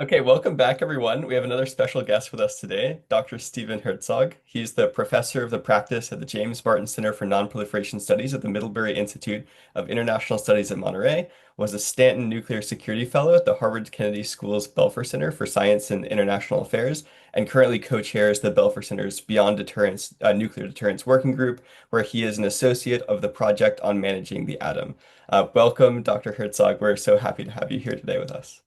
Okay, welcome back, everyone. We have another special guest with us today, Dr. Stephen Herzog. He's the professor of the practice at the James Martin Center for Non-Proliferation Studies at the Middlebury Institute of International Studies at Monterey, was a Stanton Nuclear Security Fellow at the Harvard Kennedy School's Belfer Center for Science and International Affairs, and currently co-chairs the Belfer Center's Beyond Deterrence, Nuclear Deterrence Working Group, where he is an associate of the Project on Managing the Atom. Welcome, Dr. Herzog. We're so happy to have you here today with us.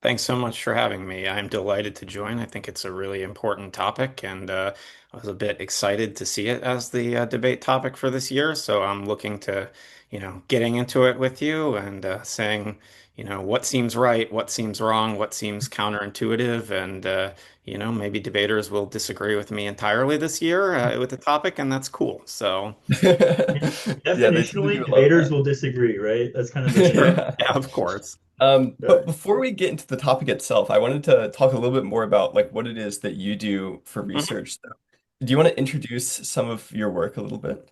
Thanks so much for having me. I'm delighted to join. I think it's a really important topic, and I was a bit excited to see it as the debate topic for this year. So I'm looking to, getting into it with you and saying, what seems right, what seems wrong, what seems counterintuitive, and maybe debaters will disagree with me entirely this year with the topic, and that's cool. So Yeah, they tend to Definitionally, do a lot of debaters that. will disagree, right? That's kind of the thing. sure, Yeah. yeah, of course. But Right. before we get into the topic itself, I wanted to talk a little bit more about like what it is that you do for research, though. Do you want to introduce some of your work a little bit?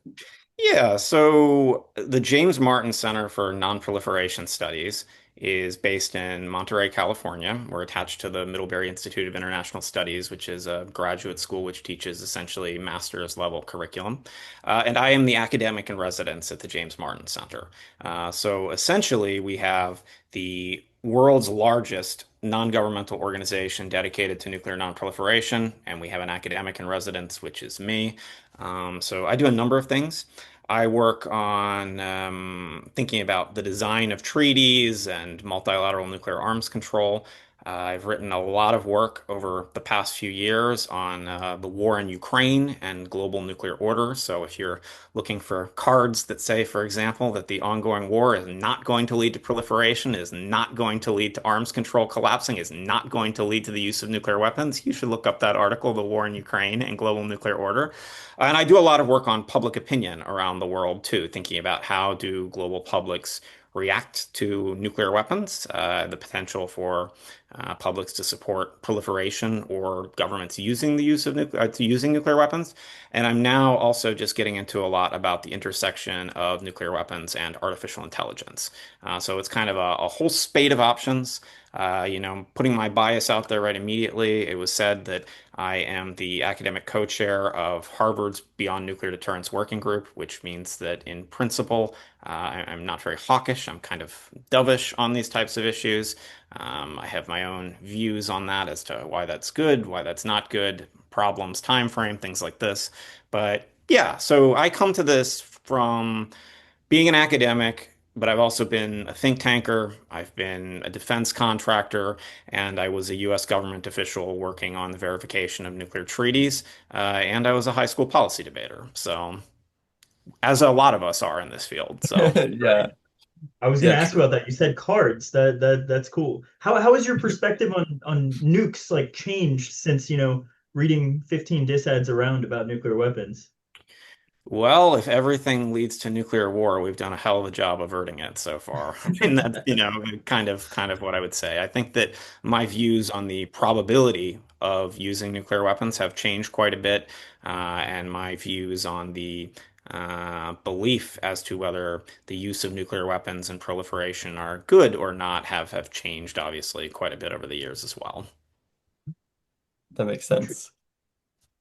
Yeah, so the James Martin Center for Non-Proliferation Studies is based in Monterey, California. We're attached to the Middlebury Institute of International Studies, which is a graduate school which teaches essentially master's level curriculum. And I am the academic in residence at the James Martin Center. So essentially, we have the world's largest non-governmental organization dedicated to nuclear non-proliferation, and we have an academic in residence, which is me. So I do a number of things. I work on thinking about the design of treaties and multilateral nuclear arms control. I've written a lot of work over the past few years on the war in Ukraine and global nuclear order. So, if you're looking for cards that say, for example, that the ongoing war is not going to lead to proliferation, is not going to lead to arms control collapsing, is not going to lead to the use of nuclear weapons, you should look up that article, The War in Ukraine and Global Nuclear Order. And I do a lot of work on public opinion around the world too, thinking about how do global publics react to nuclear weapons, the potential for publics to support proliferation or governments using the use of using nuclear weapons. And I'm now also just getting into a lot about the intersection of nuclear weapons and artificial intelligence. So it's kind of a whole spate of options. Putting my bias out there right immediately, it was said that I am the academic co-chair of Harvard's Beyond Nuclear Deterrence Working Group, which means that in principle, I'm not very hawkish. I'm kind of dovish on these types of issues. I have my own views on that as to why that's good, why that's not good, problems, time frame, things like this. But yeah, so I come to this from being an academic, but I've also been a think tanker. I've been a defense contractor, and I was a U.S. government official working on the verification of nuclear treaties. And I was a high school policy debater. So, as a lot of us are in this field. So, Yeah. I was going Yeah, to ask true. about that. You said cards. That's cool. How has your perspective on nukes like changed since, reading 15 disads around about nuclear weapons? well, if everything leads to nuclear war, we've done a hell of a job averting it so far. I mean, that's, kind of what I would say. I think that my views on the probability of using nuclear weapons have changed quite a bit, and my views on the belief as to whether the use of nuclear weapons and proliferation are good or not have changed, obviously, quite a bit over the years as well. That makes sense.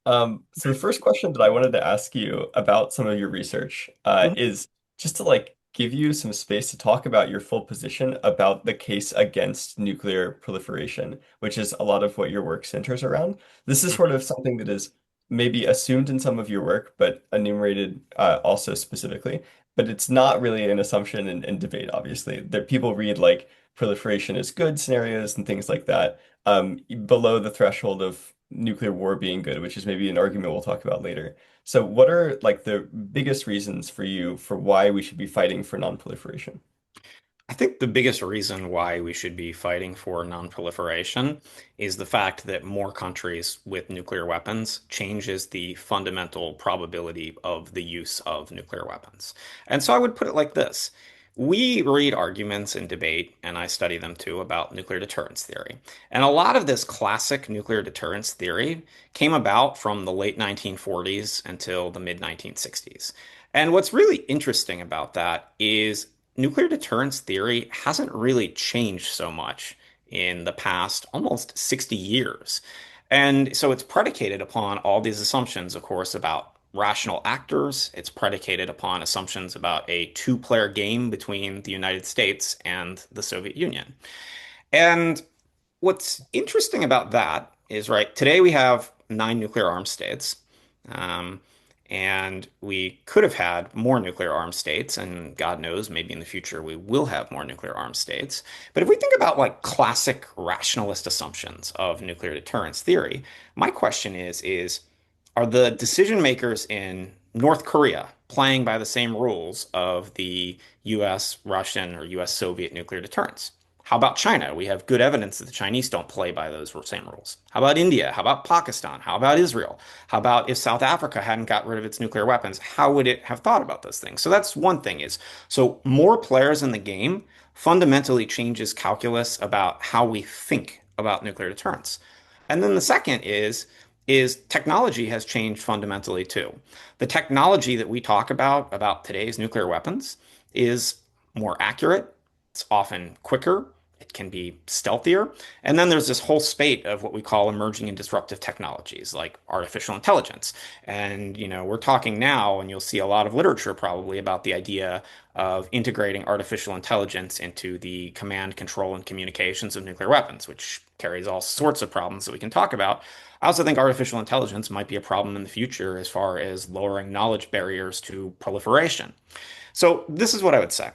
So the first question that I wanted to ask you about some of your research is just to like give you some space to talk about your full position about the case against nuclear proliferation, which is a lot of what your work centers around. This is sort of something that is maybe assumed in some of your work, but enumerated also specifically. But it's not really an assumption in debate, obviously. That people read like proliferation is good scenarios and things like that below the threshold of nuclear war being good, which is maybe an argument we'll talk about later. So, what are like the biggest reasons for you for why we should be fighting for non-proliferation? I think the biggest reason why we should be fighting for non-proliferation is the fact that more countries with nuclear weapons changes the fundamental probability of the use of nuclear weapons. And so I would put it like this. We read arguments and debate, and I study them too, about nuclear deterrence theory. And a lot of this classic nuclear deterrence theory came about from the late 1940s until the mid 1960s. And what's really interesting about that is nuclear deterrence theory hasn't really changed so much in the past almost 60 years. And so it's predicated upon all these assumptions, of course, about rational actors. It's predicated upon assumptions about a two-player game between the United States and the Soviet Union. And what's interesting about that is, right, today we have nine nuclear armed states. Um, and we could have had more nuclear armed states, and God knows, maybe in the future we will have more nuclear armed states. But if we think about like classic rationalist assumptions of nuclear deterrence theory, my question is are the decision makers in North Korea playing by the same rules of the US, Russian, or US Soviet nuclear deterrence? How about China? We have good evidence that the Chinese don't play by those same rules. How about India? How about Pakistan? How about Israel? How about if South Africa hadn't got rid of its nuclear weapons? How would it have thought about those things? So that's one thing is, so more players in the game fundamentally changes calculus about how we think about nuclear deterrence. And then the second is technology has changed fundamentally too. The technology that we talk about today's nuclear weapons is more accurate, it's often quicker, it can be stealthier. And then there's this whole spate of what we call emerging and disruptive technologies like artificial intelligence. And, we're talking now, and you'll see a lot of literature probably about the idea of integrating artificial intelligence into the command, control, and communications of nuclear weapons, which carries all sorts of problems that we can talk about. I also think artificial intelligence might be a problem in the future as far as lowering knowledge barriers to proliferation. So, this is what I would say.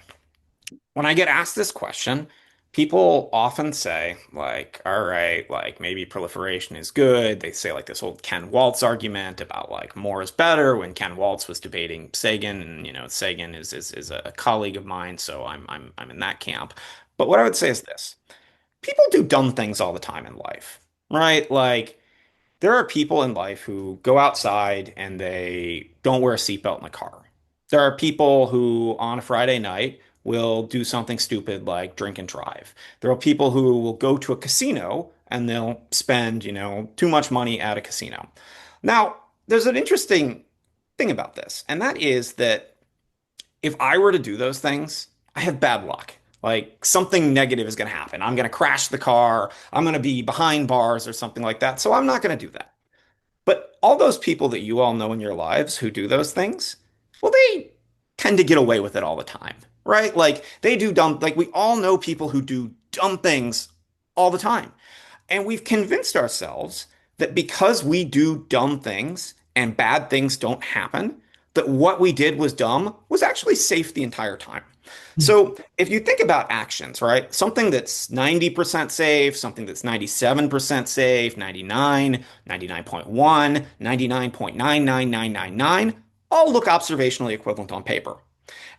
When I get asked this question, people often say, like, all right, like maybe proliferation is good. They say like this old Ken Waltz argument about like more is better when Ken Waltz was debating Sagan, and Sagan is a colleague of mine, so I'm in that camp. But what I would say is this: people do dumb things all the time in life, right? Like there are people in life who go outside and they don't wear a seatbelt in the car. There are people who on a Friday night will do something stupid like drink and drive. There are people who will go to a casino and they'll spend, too much money at a casino. Now, there's an interesting thing about this, and that is that if I were to do those things, I have bad luck. Like something negative is going to happen. I'm going to crash the car. I'm going to be behind bars or something like that. So I'm not going to do that. But all those people that you all know in your lives who do those things, well, they tend to get away with it all the time, right? Like they do dumb, like we all know people who do dumb things all the time. And we've convinced ourselves that because we do dumb things and bad things don't happen, that what we did was dumb was actually safe the entire time. So if you think about actions, right? Something that's 90% safe, something that's 97% safe, 99, 99.1, 99.99999, all look observationally equivalent on paper.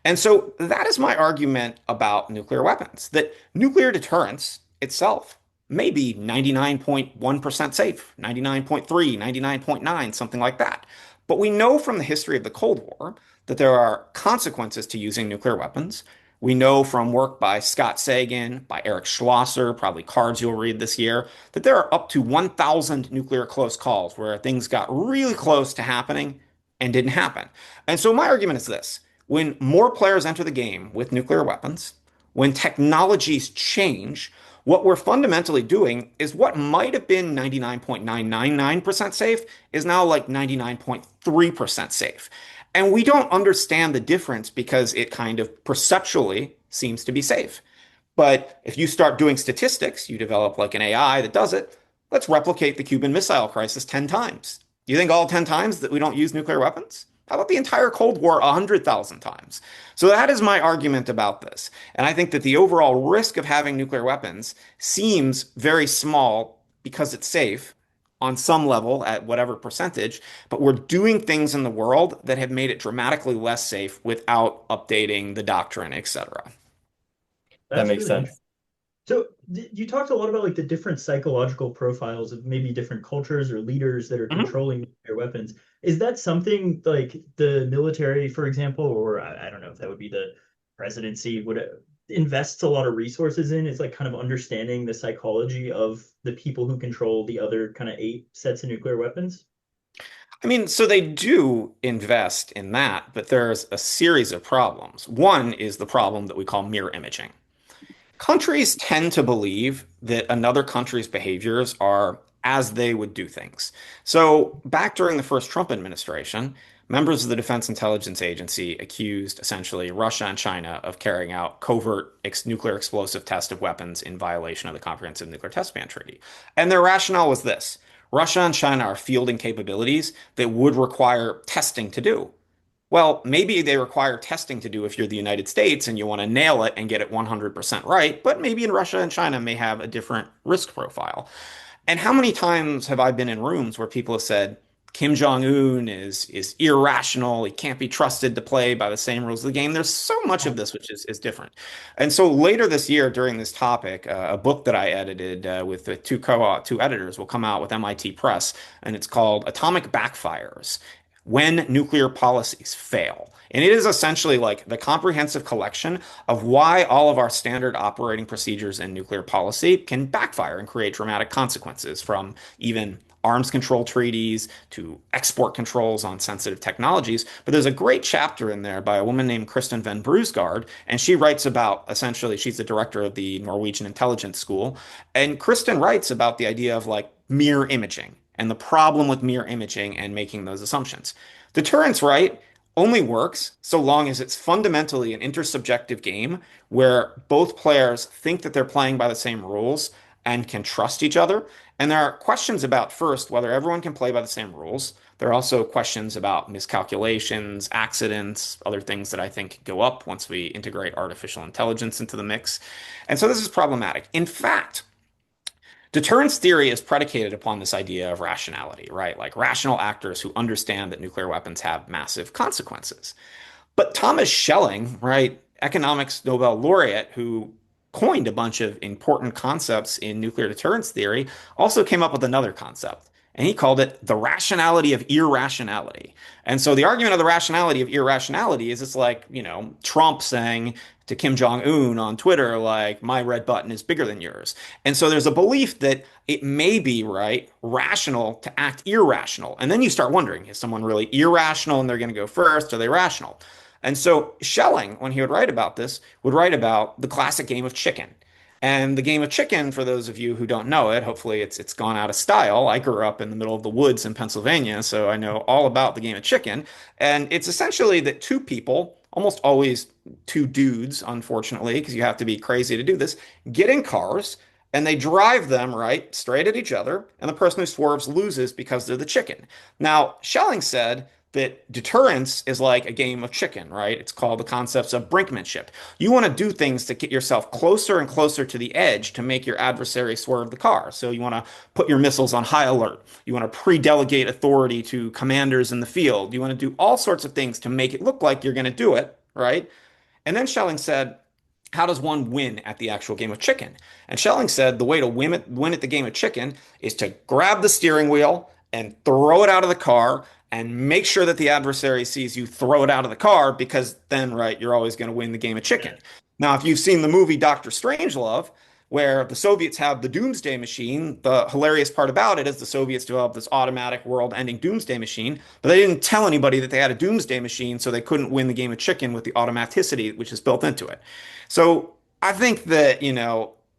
And so that is my argument about nuclear weapons, that nuclear deterrence itself may be 99.1% safe, 99.3, 99.9, something like that. But we know from the history of the Cold War that there are consequences to using nuclear weapons. We know from work by Scott Sagan, by Eric Schlosser, probably cards you'll read this year, that there are up to 1,000 nuclear close calls where things got really close to happening and didn't happen. And so my argument is this: when more players enter the game with nuclear weapons, when technologies change, what we're fundamentally doing is what might have been 99.999% safe is now like 99.3% safe. And we don't understand the difference because it kind of perceptually seems to be safe. But if you start doing statistics, you develop like an AI that does it. Let's replicate the Cuban Missile Crisis 10 times. Do you think all 10 times that we don't use nuclear weapons? How about the entire Cold War 100,000 times? So that is my argument about this. And I think that the overall risk of having nuclear weapons seems very small because it's safe on some level at whatever percentage, but we're doing things in the world that have made it dramatically less safe without updating the doctrine, etc. That That's makes really sense. interesting. So you talked a lot about like the different psychological profiles of maybe different cultures or leaders that are Mhm. controlling nuclear weapons. Is that something like the military, for example, or I don't know if that would be the presidency, would invests a lot of resources in? Is like kind of understanding the psychology of the people who control the other kind of eight sets of nuclear weapons? I mean, so they do invest in that, but there's a series of problems. One is the problem that we call mirror imaging. Countries tend to believe that another country's behaviors are as they would do things. So, back during the first Trump administration, members of the Defense Intelligence Agency accused essentially Russia and China of carrying out covert nuclear explosive test of weapons in violation of the Comprehensive Nuclear Test Ban Treaty. And their rationale was this: Russia and China are fielding capabilities that would require testing to do. Well, maybe they require testing to do if you're the United States and you want to nail it and get it 100% right, but maybe in Russia and China may have a different risk profile. And how many times have I been in rooms where people have said Kim Jong-un is irrational, he can't be trusted to play by the same rules of the game. There's so much of this which is different. And so later this year during this topic, a book that I edited with the two editors will come out with MIT Press, and it's called Atomic Backfires: When Nuclear Policies Fail. And it is essentially like the comprehensive collection of why all of our standard operating procedures in nuclear policy can backfire and create dramatic consequences, from even arms control treaties to export controls on sensitive technologies. But there's a great chapter in there by a woman named Kristen Van Brusgaard, and she writes about, essentially, she's the director of the Norwegian Intelligence School. And Kristen writes about the idea of like mirror imaging and the problem with mirror imaging and making those assumptions. Deterrence, right, only works so long as it's fundamentally an intersubjective game where both players think that they're playing by the same rules and can trust each other. And there are questions about, first, whether everyone can play by the same rules. There are also questions about miscalculations, accidents, other things that I think go up once we integrate artificial intelligence into the mix. And so this is problematic. In fact, deterrence theory is predicated upon this idea of rationality, right? Like rational actors who understand that nuclear weapons have massive consequences. But Thomas Schelling, right, economics Nobel laureate who coined a bunch of important concepts in nuclear deterrence theory, also came up with another concept. And he called it the rationality of irrationality. And so the argument of the rationality of irrationality is it's like, Trump saying to Kim Jong-un on Twitter, like, my red button is bigger than yours. And so there's a belief that it may be, right, rational to act irrational. And then you start wondering, is someone really irrational and they're going to go first? Are they rational? And so Schelling, when he would write about this, would write about the classic game of chicken. And the game of chicken, for those of you who don't know it, hopefully it's gone out of style. I grew up in the middle of the woods in Pennsylvania, so I know all about the game of chicken. And it's essentially that two people, almost always two dudes, unfortunately, because you have to be crazy to do this, get in cars and they drive them right straight at each other, and the person who swerves loses because they're the chicken. Now, Schelling said that deterrence is like a game of chicken, right? It's called the concepts of brinkmanship. You want to do things to get yourself closer and closer to the edge to make your adversary swerve the car. So you want to put your missiles on high alert. You want to pre-delegate authority to commanders in the field. You want to do all sorts of things to make it look like you're going to do it, right? And then Schelling said, how does one win at the actual game of chicken? And Schelling said the way to win at the game of chicken is to grab the steering wheel and throw it out of the car and make sure that the adversary sees you throw it out of the car, because then, right, you're always going to win the game of chicken. Now, if you've seen the movie Dr. Strangelove, where the Soviets have the doomsday machine, the hilarious part about it is the Soviets developed this automatic world-ending doomsday machine, but they didn't tell anybody that they had a doomsday machine, so they couldn't win the game of chicken with the automaticity which is built into it. So I think that,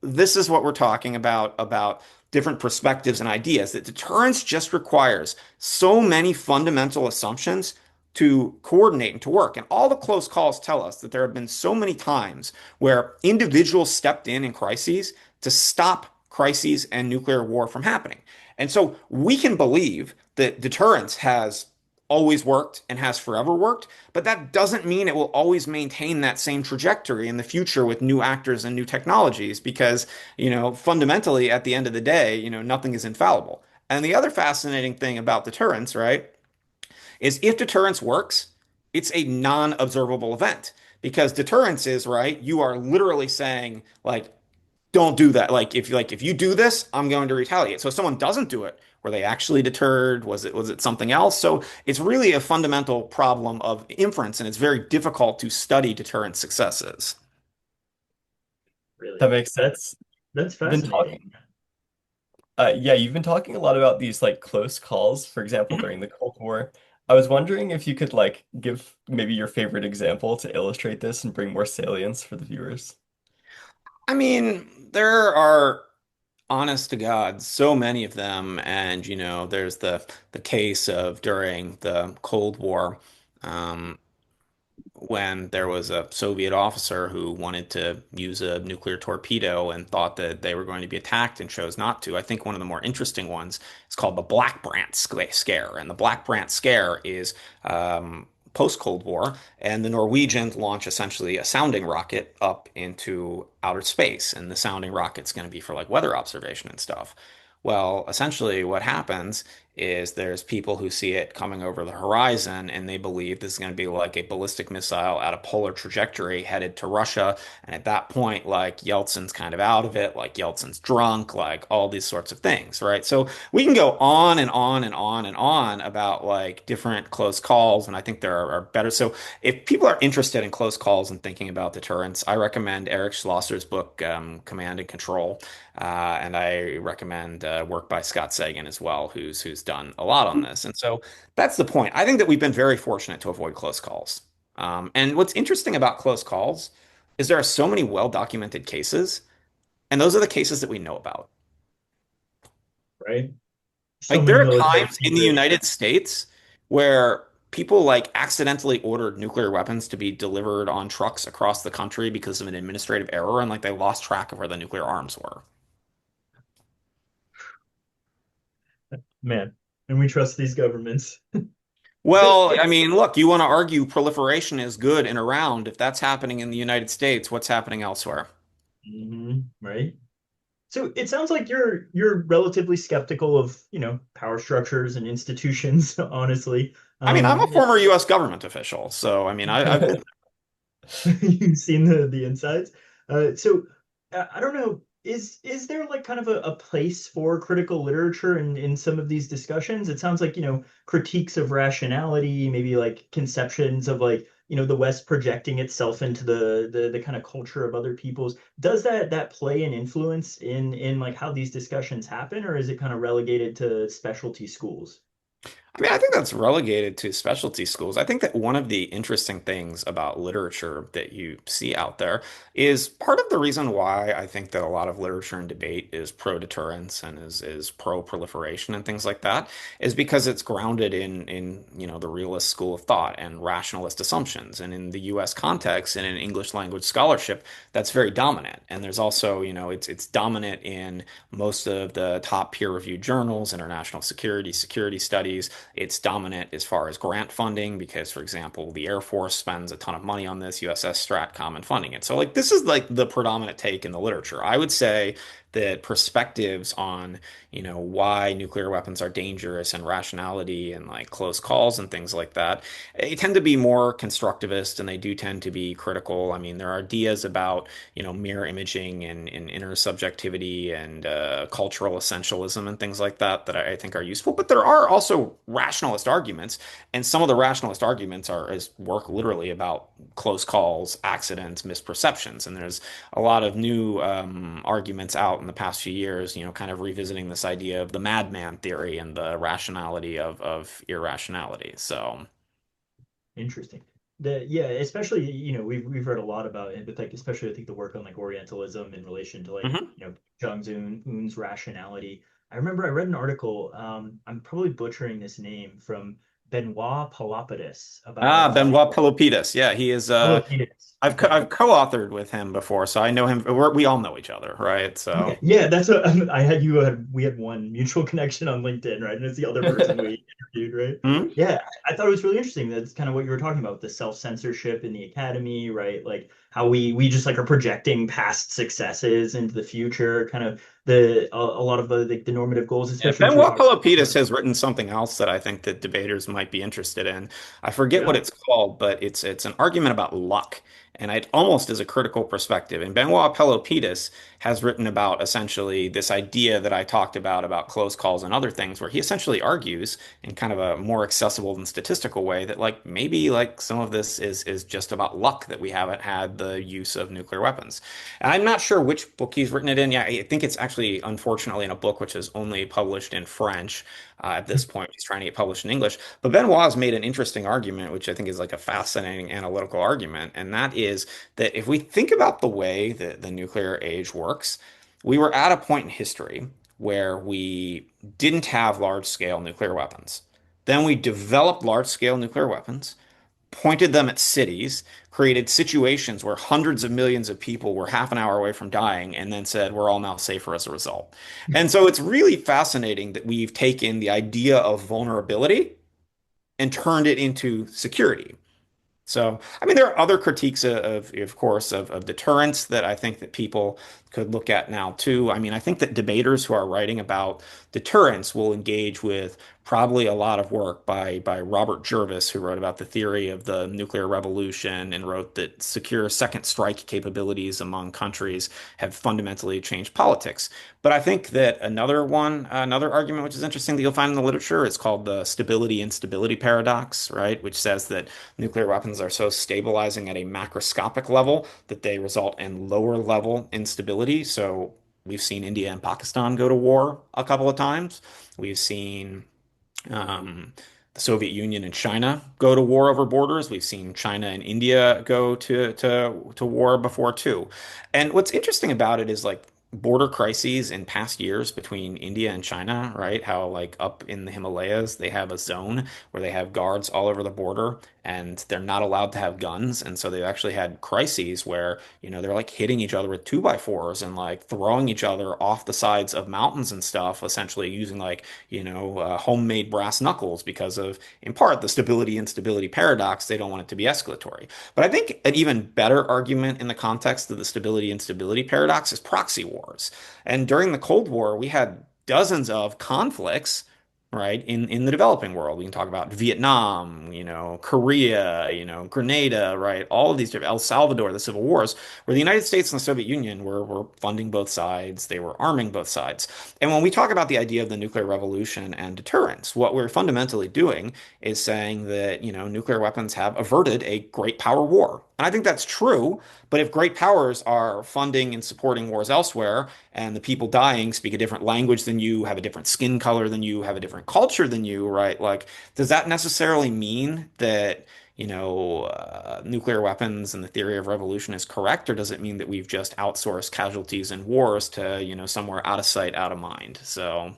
this is what we're talking about different perspectives and ideas, that deterrence just requires so many fundamental assumptions to coordinate and to work. And all the close calls tell us that there have been so many times where individuals stepped in crises to stop crises and nuclear war from happening. And so we can believe that deterrence has always worked and has forever worked, but that doesn't mean it will always maintain that same trajectory in the future with new actors and new technologies, because, fundamentally at the end of the day, nothing is infallible. And the other fascinating thing about deterrence, right, is if deterrence works, it's a non-observable event, because deterrence is, right, you are literally saying, like, don't do that. Like if you do this, I'm going to retaliate. So if someone doesn't do it, were they actually deterred? Was it something else? So it's really a fundamental problem of inference, and it's very difficult to study deterrent successes. Really. That makes sense. That's You've been talking, fascinating. yeah, you've been talking a lot about these like close calls, for example, during the Cold War. I was wondering if you could like give maybe your favorite example to illustrate this and bring more salience for the viewers. I mean, there are honest to God, so many of them, and there's the case of during the Cold War, um, when there was a Soviet officer who wanted to use a nuclear torpedo and thought that they were going to be attacked and chose not to. I think one of the more interesting ones is called the Black Brant Scare, and the Black Brant Scare is post-Cold War, and the Norwegians launch essentially a sounding rocket up into outer space, and the sounding rocket's going to be for like weather observation and stuff. Well, essentially, what happens is there's people who see it coming over the horizon and they believe this is going to be like a ballistic missile at a polar trajectory headed to Russia. And at that point, like Yeltsin's kind of out of it, like Yeltsin's drunk, like all these sorts of things, right? So we can go on and on and on and on about like different close calls. And I think there are better. So if people are interested in close calls and thinking about deterrence, I recommend Eric Schlosser's book, Command and Control. And I recommend work by Scott Sagan as well, who's done a lot on this. And so that's the point. I think that we've been very fortunate to avoid close calls. And what's interesting about close calls is there are so many well-documented cases, and those are the cases that we know about. right? So Like many there are military times in the secrets. United States where people like accidentally ordered nuclear weapons to be delivered on trucks across the country because of an administrative error, and like they lost track of where the nuclear arms were. Man, and we trust these governments. The Well, yeah. I mean, look, you want to argue proliferation is good and around. If that's happening in the United States, what's happening elsewhere? Right. So it sounds like you're relatively skeptical of, power structures and institutions, honestly. I mean, I'm a Um, former U.S. government official, so I mean, I've been. You've seen the insides. I don't know. Is there like kind of a place for critical literature in some of these discussions? It sounds like, critiques of rationality, maybe like conceptions of like, the West projecting itself into the kind of culture of other peoples. Does that play an influence in like how these discussions happen, or is it kind of relegated to specialty schools? I mean, I think that's relegated to specialty schools. I think that one of the interesting things about literature that you see out there is part of the reason why I think that a lot of literature and debate is pro-deterrence and is pro-proliferation and things like that is because it's grounded in the realist school of thought and rationalist assumptions. And in the US context and in English language scholarship, that's very dominant. And there's also, it's dominant in most of the top peer-reviewed journals, international security studies. It's dominant as far as grant funding because, for example, the Air Force spends a ton of money on this, USS Stratcom and funding it. So, like, this is like the predominant take in the literature. I would say that perspectives on, why nuclear weapons are dangerous and rationality and like close calls and things like that, they tend to be more constructivist and they do tend to be critical. I mean, there are ideas about, mirror imaging and intersubjectivity and cultural essentialism and things like that that I think are useful. But there are also rationalist arguments, and some of the rationalist arguments are is work literally about close calls, accidents, misperceptions, and there's a lot of new arguments out in the past few years, kind of revisiting this idea of the madman theory and the rationality of irrationality. So, Interesting. Yeah, especially, we've heard a lot about it, but like especially I think the work on like Orientalism in relation to like, mhm. Un's rationality. I remember I read an article, I'm probably butchering this name from Benoit Palapidis about Benoit Pelopidas. Yeah, he is. Pelopidas. I've co-authored with him before, so I know him. We all know each other, right? So. Okay, yeah, that's what I had. We had one mutual connection on LinkedIn, right? And it's the other person we interviewed, right? Hmm? Yeah, I thought it was really interesting. That's kind of what you were talking about, the self-censorship in the academy, right? Like how we just like are projecting past successes into the future, kind of a lot of the normative goals, Yeah, especially what you were Benoit talking Pelopidas about. has written something else that I think that debaters might be interested in. I forget what Yeah. it's called, but it's an argument about luck, and it almost is a critical perspective. And Benoit Pelopidas has written about essentially this idea that I talked about close calls and other things, where he essentially argues in kind of a more accessible and statistical way that like maybe like some of this is just about luck that we haven't had the use of nuclear weapons. I'm not sure which book he's written it in. Yeah, I think it's actually, unfortunately, in a book which is only published in French at this point. He's trying to get published in English. But Benoit's made an interesting argument, which I think is like a fascinating analytical argument, and that is that if we think about the way that the nuclear age works, we were at a point in history where we didn't have large-scale nuclear weapons. Then we developed large-scale nuclear weapons, pointed them at cities, created situations where hundreds of millions of people were half an hour away from dying, and then said, we're all now safer as a result. And so it's really fascinating that we've taken the idea of vulnerability and turned it into security. So, I mean, there are other critiques of course, of deterrence that I think that people could look at now too. I mean, I think that debaters who are writing about deterrence will engage with probably a lot of work by Robert Jervis, who wrote about the theory of the nuclear revolution and wrote that secure second strike capabilities among countries have fundamentally changed politics. But I think that another argument which is interesting that you'll find in the literature is called the stability instability paradox, right? Which says that nuclear weapons are so stabilizing at a macroscopic level that they result in lower level instability. So we've seen India and Pakistan go to war a couple of times. We've seen um, the Soviet Union and China go to war over borders. We've seen China and India go to war before too. And what's interesting about it is like border crises in past years between India and China, right? How like up in the Himalayas, they have a zone where they have guards all over the border and they're not allowed to have guns. And so they've actually had crises where, they're like hitting each other with two by fours and like throwing each other off the sides of mountains and stuff, essentially using like, homemade brass knuckles because of, in part, the stability instability paradox. They don't want it to be escalatory. But I think an even better argument in the context of the stability instability paradox is proxy wars. And during the Cold War, we had dozens of conflicts, right, in the developing world. We can talk about Vietnam, Korea, Grenada, right, all of these different, El Salvador, the civil wars, where the United States and the Soviet Union were funding both sides, they were arming both sides. And when we talk about the idea of the nuclear revolution and deterrence, what we're fundamentally doing is saying that, nuclear weapons have averted a great power war. And I think that's true, but if great powers are funding and supporting wars elsewhere, and the people dying speak a different language than you, have a different skin color than you, have a different culture than you, right? Like, does that necessarily mean that, nuclear weapons and the theory of revolution is correct, or does it mean that we've just outsourced casualties in wars to, somewhere out of sight, out of mind? So,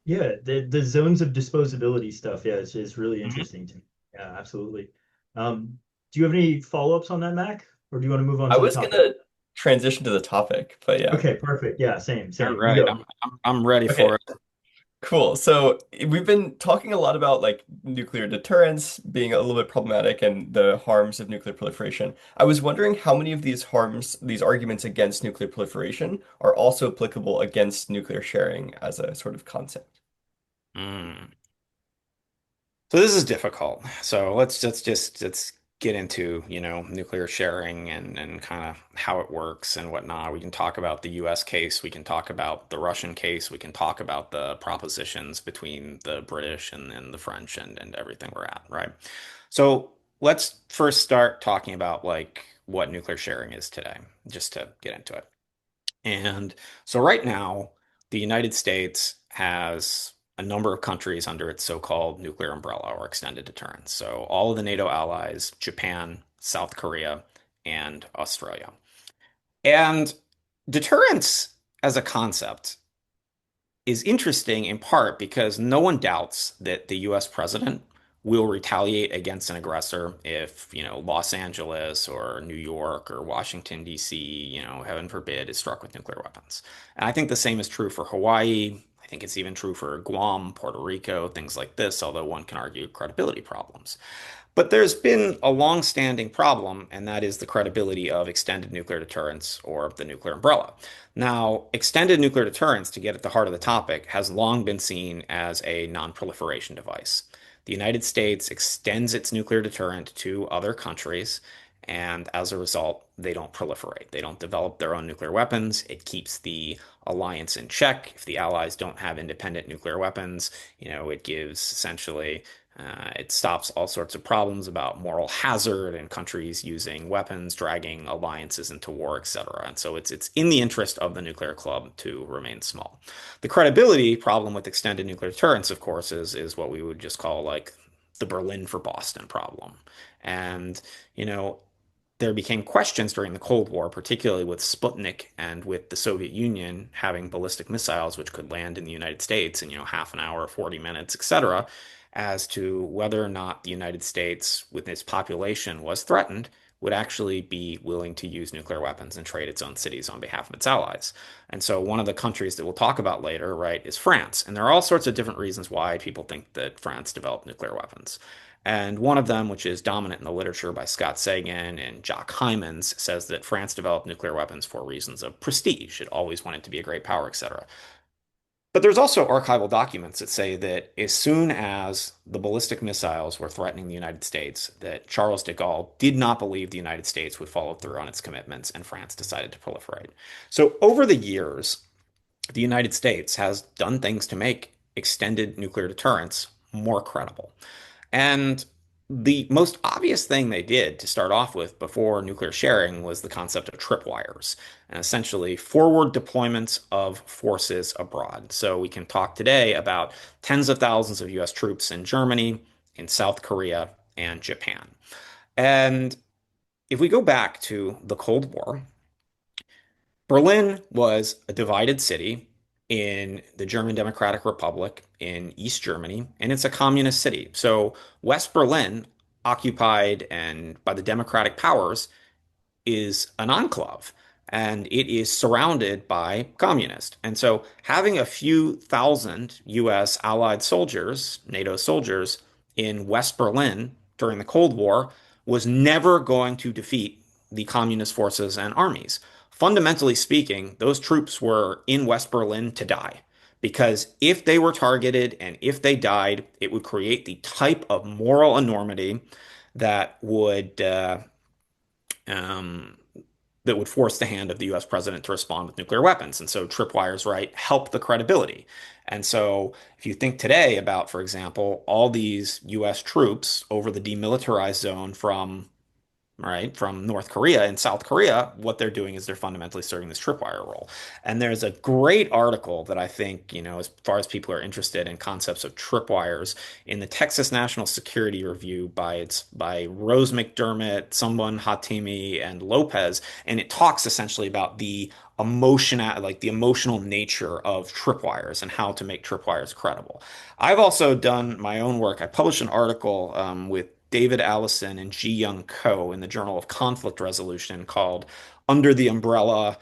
Yeah, the zones of disposability stuff, yeah, it's really mhm. interesting to me. Yeah, absolutely. Do you have any follow-ups on that, Mac? Or do you want to move on I to the was topic? gonna transition to the topic, but yeah. Okay, perfect. Yeah, same, All same. You right, go. I'm ready for Okay, it. cool. So we've been talking a lot about like nuclear deterrence being a little bit problematic and the harms of nuclear proliferation. I was wondering how many of these harms, these arguments against nuclear proliferation, are also applicable against nuclear sharing as a sort of concept. Mm. So this is difficult. So let's get into, nuclear sharing and kind of how it works and whatnot. We can talk about the US case, we can talk about the Russian case, we can talk about the propositions between the British and the French and everything we're at, right? So let's first start talking about like what nuclear sharing is today, just to get into it. And so right now, the United States has a number of countries under its so-called nuclear umbrella or extended deterrence. So all of the NATO allies, Japan, South Korea, and Australia. And deterrence as a concept is interesting in part because no one doubts that the US president will retaliate against an aggressor if, Los Angeles or New York or Washington, D.C., heaven forbid, is struck with nuclear weapons. And I think the same is true for Hawaii. I think it's even true for Guam, Puerto Rico, things like this, although one can argue credibility problems. But there's been a long-standing problem, and that is the credibility of extended nuclear deterrence or the nuclear umbrella. Now, extended nuclear deterrence, to get at the heart of the topic, has long been seen as a non-proliferation device. The United States extends its nuclear deterrent to other countries, and as a result, they don't proliferate. They don't develop their own nuclear weapons. It keeps the alliance in check. If the allies don't have independent nuclear weapons, it gives essentially it stops all sorts of problems about moral hazard and countries using weapons, dragging alliances into war, etc. And so it's in the interest of the nuclear club to remain small. The credibility problem with extended nuclear deterrence, of course, is what we would just call like the Berlin for Boston problem. And, you know, there became questions during the Cold War, particularly with Sputnik and with the Soviet Union having ballistic missiles which could land in the United States in, half an hour, 40 minutes, etc., as to whether or not the United States, with its population, was threatened, would actually be willing to use nuclear weapons and trade its own cities on behalf of its allies. And so one of the countries that we'll talk about later, right, is France. And there are all sorts of different reasons why people think that France developed nuclear weapons. And one of them, which is dominant in the literature by Scott Sagan and Jacques Hymans, says that France developed nuclear weapons for reasons of prestige. It always wanted to be a great power, etc. But there's also archival documents that say that as soon as the ballistic missiles were threatening the United States, that Charles de Gaulle did not believe the United States would follow through on its commitments, and France decided to proliferate. So over the years, the United States has done things to make extended nuclear deterrence more credible. And the most obvious thing they did to start off with before nuclear sharing was the concept of tripwires, and essentially forward deployments of forces abroad. So we can talk today about tens of thousands of US troops in Germany, in South Korea, and Japan. And if we go back to the Cold War, Berlin was a divided city in the German Democratic Republic in East Germany, and it's a communist city. So West Berlin, occupied and by the democratic powers, is an enclave and it is surrounded by communists. And so having a few thousand US Allied soldiers, NATO soldiers, in West Berlin during the Cold War was never going to defeat the communist forces and armies. Fundamentally speaking, those troops were in West Berlin to die. Because if they were targeted and if they died, it would create the type of moral enormity that um, would force the hand of the US president to respond with nuclear weapons. And so tripwires, right, help the credibility. And so if you think today about, for example, all these US troops over the demilitarized zone from right, from North Korea and South Korea, what they're doing is they're fundamentally serving this tripwire role. And there's a great article that I think, as far as people are interested in concepts of tripwires, in the Texas National Security Review by Rose McDermott, someone Hatimi, and Lopez, and it talks essentially about the emotional nature of tripwires and how to make tripwires credible. I've also done my own work. I published an article with David Allison and Ji Young Ko in the Journal of Conflict Resolution called Under the Umbrella.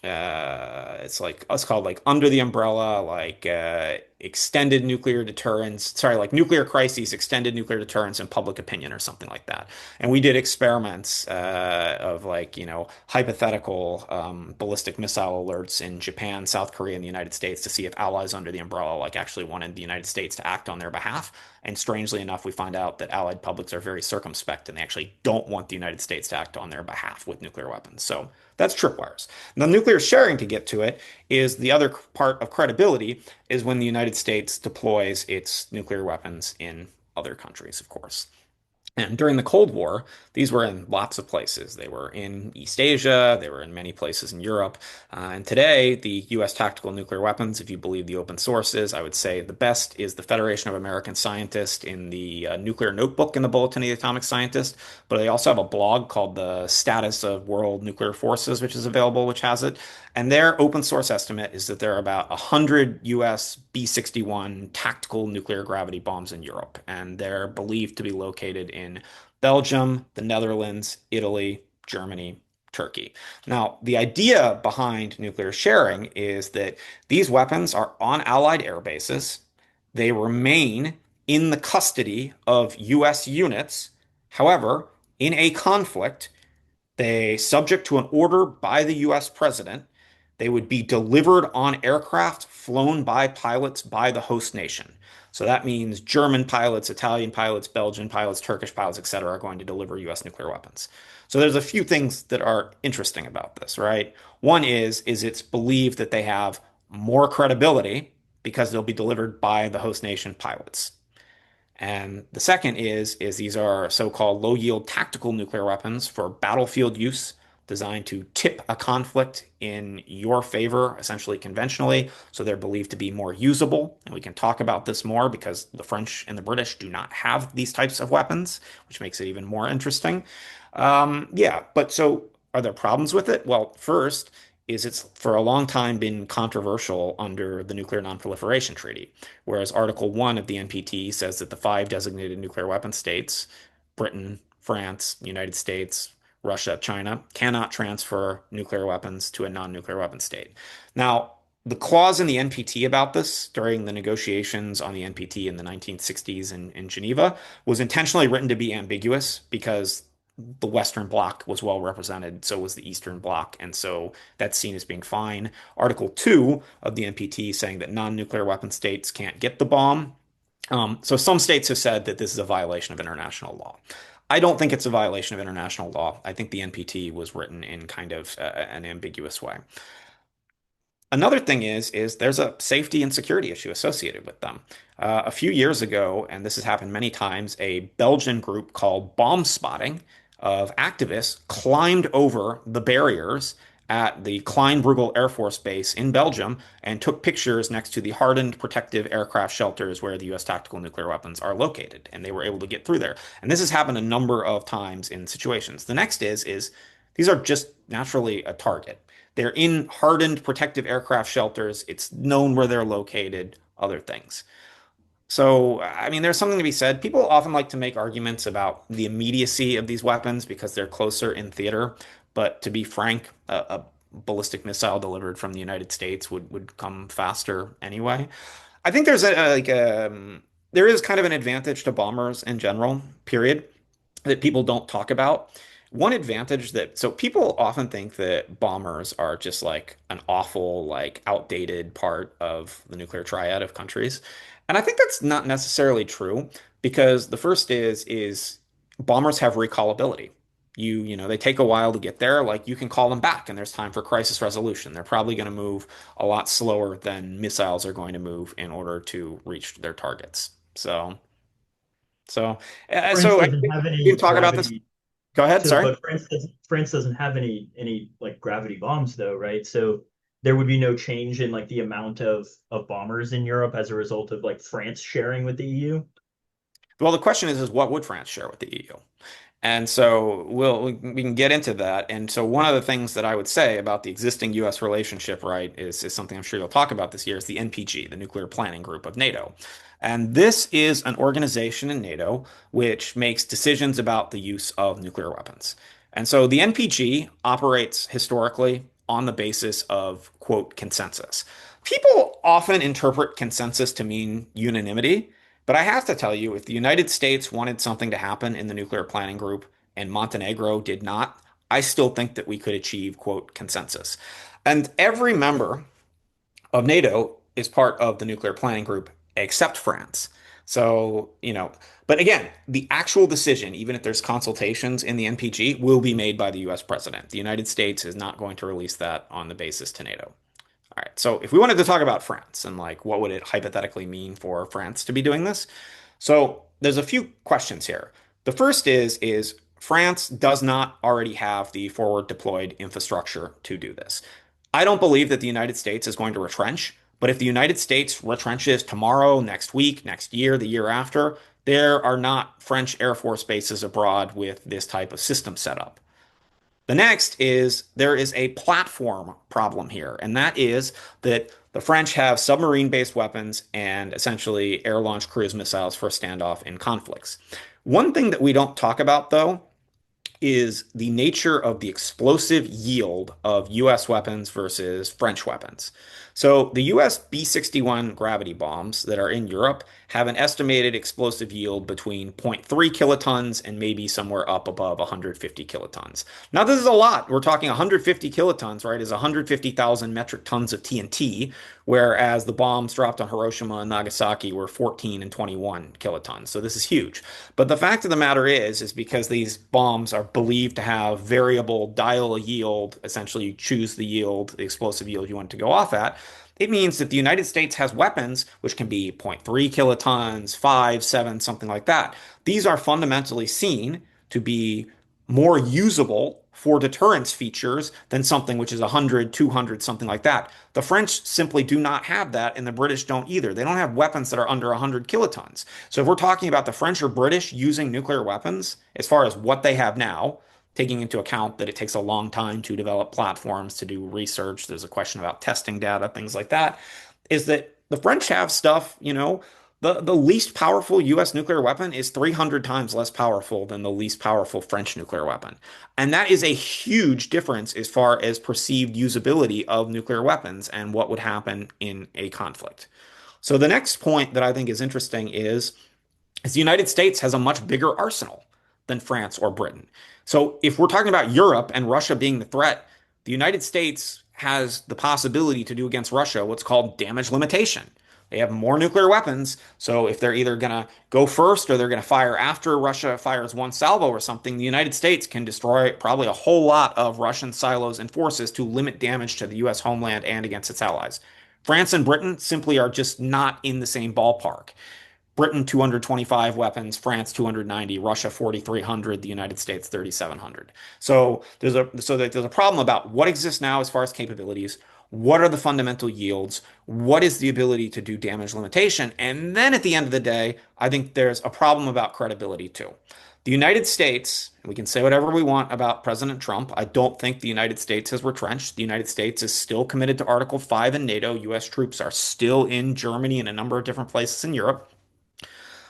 It's called like Under the Umbrella, extended nuclear deterrence. Sorry, like nuclear crises, extended nuclear deterrence, and public opinion, or something like that. And we did experiments of hypothetical ballistic missile alerts in Japan, South Korea, and the United States to see if allies under the umbrella actually wanted the United States to act on their behalf. And strangely enough, we find out that allied publics are very circumspect and they actually don't want the United States to act on their behalf with nuclear weapons. So that's tripwires. Now, nuclear sharing, to get to it, is the other part of credibility, is when the United States deploys its nuclear weapons in other countries, of course. And during the Cold War, these were in lots of places. They were in East Asia, they were in many places in Europe. And today, the US tactical nuclear weapons, if you believe the open sources, I would say the best is the Federation of American Scientists in the Nuclear Notebook in the Bulletin of the Atomic Scientist. But they also have a blog called the Status of World Nuclear Forces, which is available, which has it. And their open source estimate is that there are about 100 US B-61 tactical nuclear gravity bombs in Europe. And they're believed to be located in Belgium, the Netherlands, Italy, Germany, Turkey. Now, the idea behind nuclear sharing is that these weapons are on Allied air bases. They remain in the custody of US units. However, in a conflict, they, subject to an order by the US president, they would be delivered on aircraft flown by pilots by the host nation. So that means German pilots, Italian pilots, Belgian pilots, Turkish pilots, etc., are going to deliver US nuclear weapons. So there's a few things that are interesting about this, right? One is it's believed that they have more credibility because they'll be delivered by the host nation pilots. And the second is these are so-called low-yield tactical nuclear weapons for battlefield use. designed to tip a conflict in your favor, essentially conventionally. So they're believed to be more usable. And we can talk about this more because the French and the British do not have these types of weapons, which makes it even more interesting. Yeah, but so are there problems with it? Well, first is it's for a long time been controversial under the Nuclear Non-Proliferation Treaty, whereas Article 1 of the NPT says that the five designated nuclear weapon states, Britain, France, United States, Russia, China, cannot transfer nuclear weapons to a non-nuclear weapon state. Now, the clause in the NPT about this during the negotiations on the NPT in the 1960s in Geneva was intentionally written to be ambiguous because the Western Bloc was well represented, so was the Eastern Bloc, and so that's seen as being fine. Article 2 of the NPT saying that non-nuclear weapon states can't get the bomb. So some states have said that this is a violation of international law. I don't think it's a violation of international law. I think the NPT was written in kind of an ambiguous way. Another thing is there's a safety and security issue associated with them. A few years ago, and this has happened many times, a Belgian group called Bomb Spotting of activists climbed over the barriers at the Kleinbrugel Air Force Base in Belgium and took pictures next to the hardened protective aircraft shelters where the US tactical nuclear weapons are located, and they were able to get through there. And this has happened a number of times in situations. The next is these are just naturally a target. They're in hardened protective aircraft shelters. It's known where they're located, other things. So, I mean, there's something to be said. People often like to make arguments about the immediacy of these weapons because they're closer in theater. But to be frank, a ballistic missile delivered from the United States would come faster anyway. I think there's there is kind of an advantage to bombers in general, period, that people don't talk about. One advantage that so people often think that bombers are just like an awful, like outdated part of the nuclear triad of countries. And I think that's not necessarily true because the first is bombers have recallability. You know, they take a while to get there. Like you can call them back and there's time for crisis resolution. They're probably going to move a lot slower than missiles are going to move in order to reach their targets. So, France so I doesn't think have we can any talk about this. gravity. Go ahead. So, Sorry. but France doesn't have any like gravity bombs though, right? So there would be no change in like the amount of bombers in Europe as a result of like France sharing with the EU. Well, the question is what would France share with the EU? And so we can get into that. And so one of the things that I would say about the existing U.S. relationship, right, is something I'm sure you'll talk about this year, is the NPG, the Nuclear Planning Group of NATO. And this is an organization in NATO which makes decisions about the use of nuclear weapons. And so the NPG operates historically on the basis of, quote, consensus. People often interpret consensus to mean unanimity. But I have to tell you, if the United States wanted something to happen in the nuclear planning group and Montenegro did not, I still think that we could achieve, quote, consensus. And every member of NATO is part of the nuclear planning group except France. So, but again, the actual decision, even if there's consultations in the NPG, will be made by the US president. The United States is not going to release that on the basis to NATO. All right. So if we wanted to talk about France and like what would it hypothetically mean for France to be doing this? So there's a few questions here. The first is France does not already have the forward deployed infrastructure to do this. I don't believe that the United States is going to retrench, but if the United States retrenches tomorrow, next week, next year, the year after, there are not French Air Force bases abroad with this type of system set up. The next is there is a platform problem here, and that is that the French have submarine-based weapons and essentially air-launched cruise missiles for standoff in conflicts. One thing that we don't talk about, though, is the nature of the explosive yield of US weapons versus French weapons. So the US B-61 gravity bombs that are in Europe have an estimated explosive yield between zero point 0.3 kilotons and maybe somewhere up above 150 kilotons. Now, this is a lot. We're talking 150 kilotons, right, is 150,000 metric tons of TNT, whereas the bombs dropped on Hiroshima and Nagasaki were 14 and 21 kilotons. So this is huge. But the fact of the matter is because these bombs are believed to have variable dial yield, essentially you choose the yield, the explosive yield you want to go off at, it means that the United States has weapons which can be zero point 0.3 kilotons, 5, 7, something like that. These are fundamentally seen to be more usable for deterrence features than something which is 100, 200, something like that. The French simply do not have that, and the British don't either. They don't have weapons that are under 100 kilotons. So if we're talking about the French or British using nuclear weapons, as far as what they have now, taking into account that it takes a long time to develop platforms, to do research, there's a question about testing data, things like that, is that the French have stuff, the least powerful US nuclear weapon is 300 times less powerful than the least powerful French nuclear weapon. And that is a huge difference as far as perceived usability of nuclear weapons and what would happen in a conflict. So the next point that I think is interesting is the United States has a much bigger arsenal than France or Britain. So if we're talking about Europe and Russia being the threat, the United States has the possibility to do against Russia what's called damage limitation. They have more nuclear weapons, so if they're either going to go first or they're going to fire after Russia fires one salvo or something, the United States can destroy probably a whole lot of Russian silos and forces to limit damage to the US homeland and against its allies. France and Britain simply are just not in the same ballpark. Britain 225 weapons, France 290, Russia 4,300, the United States 3,700. So there's a problem about what exists now as far as capabilities, what are the fundamental yields, what is the ability to do damage limitation, and then at the end of the day, I think there's a problem about credibility too. The United States, we can say whatever we want about President Trump. I don't think the United States has retrenched. The United States is still committed to Article 5 in NATO. US troops are still in Germany and a number of different places in Europe.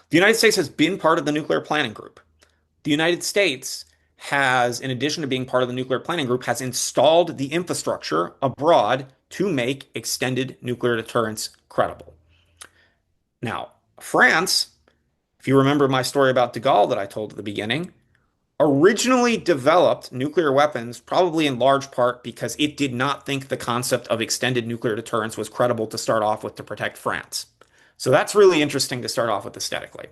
The United States has been part of the nuclear planning group. The United States has, in addition to being part of the nuclear planning group, has installed the infrastructure abroad to make extended nuclear deterrence credible. Now, France, if you remember my story about de Gaulle that I told at the beginning, originally developed nuclear weapons, probably in large part because it did not think the concept of extended nuclear deterrence was credible to start off with to protect France. So that's really interesting to start off with aesthetically.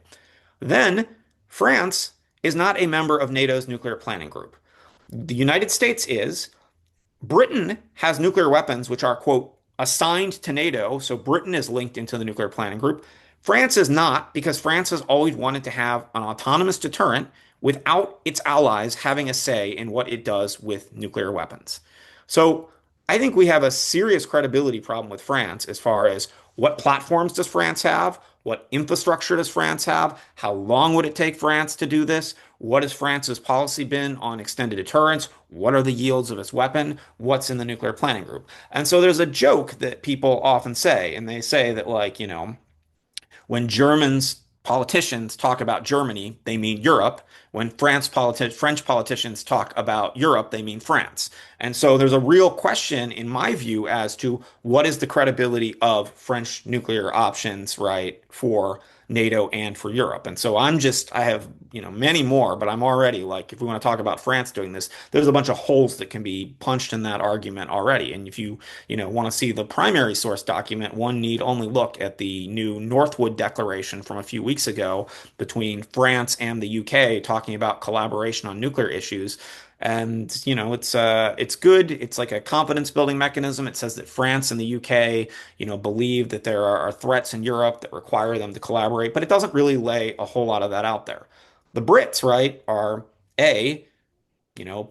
Then, France is not a member of NATO's nuclear planning group. The United States is. Britain has nuclear weapons, which are, quote, assigned to NATO. So Britain is linked into the nuclear planning group. France is not, because France has always wanted to have an autonomous deterrent without its allies having a say in what it does with nuclear weapons. So I think we have a serious credibility problem with France as far as what platforms does France have? What infrastructure does France have? How long would it take France to do this? What has France's policy been on extended deterrence? What are the yields of its weapon? What's in the nuclear planning group? And so there's a joke that people often say, and they say that, like, when Germans politicians talk about Germany, they mean Europe. When French politicians talk about Europe, they mean France. And so there's a real question, in my view, as to what is the credibility of French nuclear options, right, for NATO and for Europe. And so I have, many more, but I'm already like, if we want to talk about France doing this, there's a bunch of holes that can be punched in that argument already. And if you want to see the primary source document, one need only look at the new Northwood Declaration from a few weeks ago between France and the UK talking about collaboration on nuclear issues. And it's good. It's like a confidence building mechanism. It says that France and the UK, believe that there are threats in Europe that require them to collaborate, but it doesn't really lay a whole lot of that out there. The Brits, right, are A,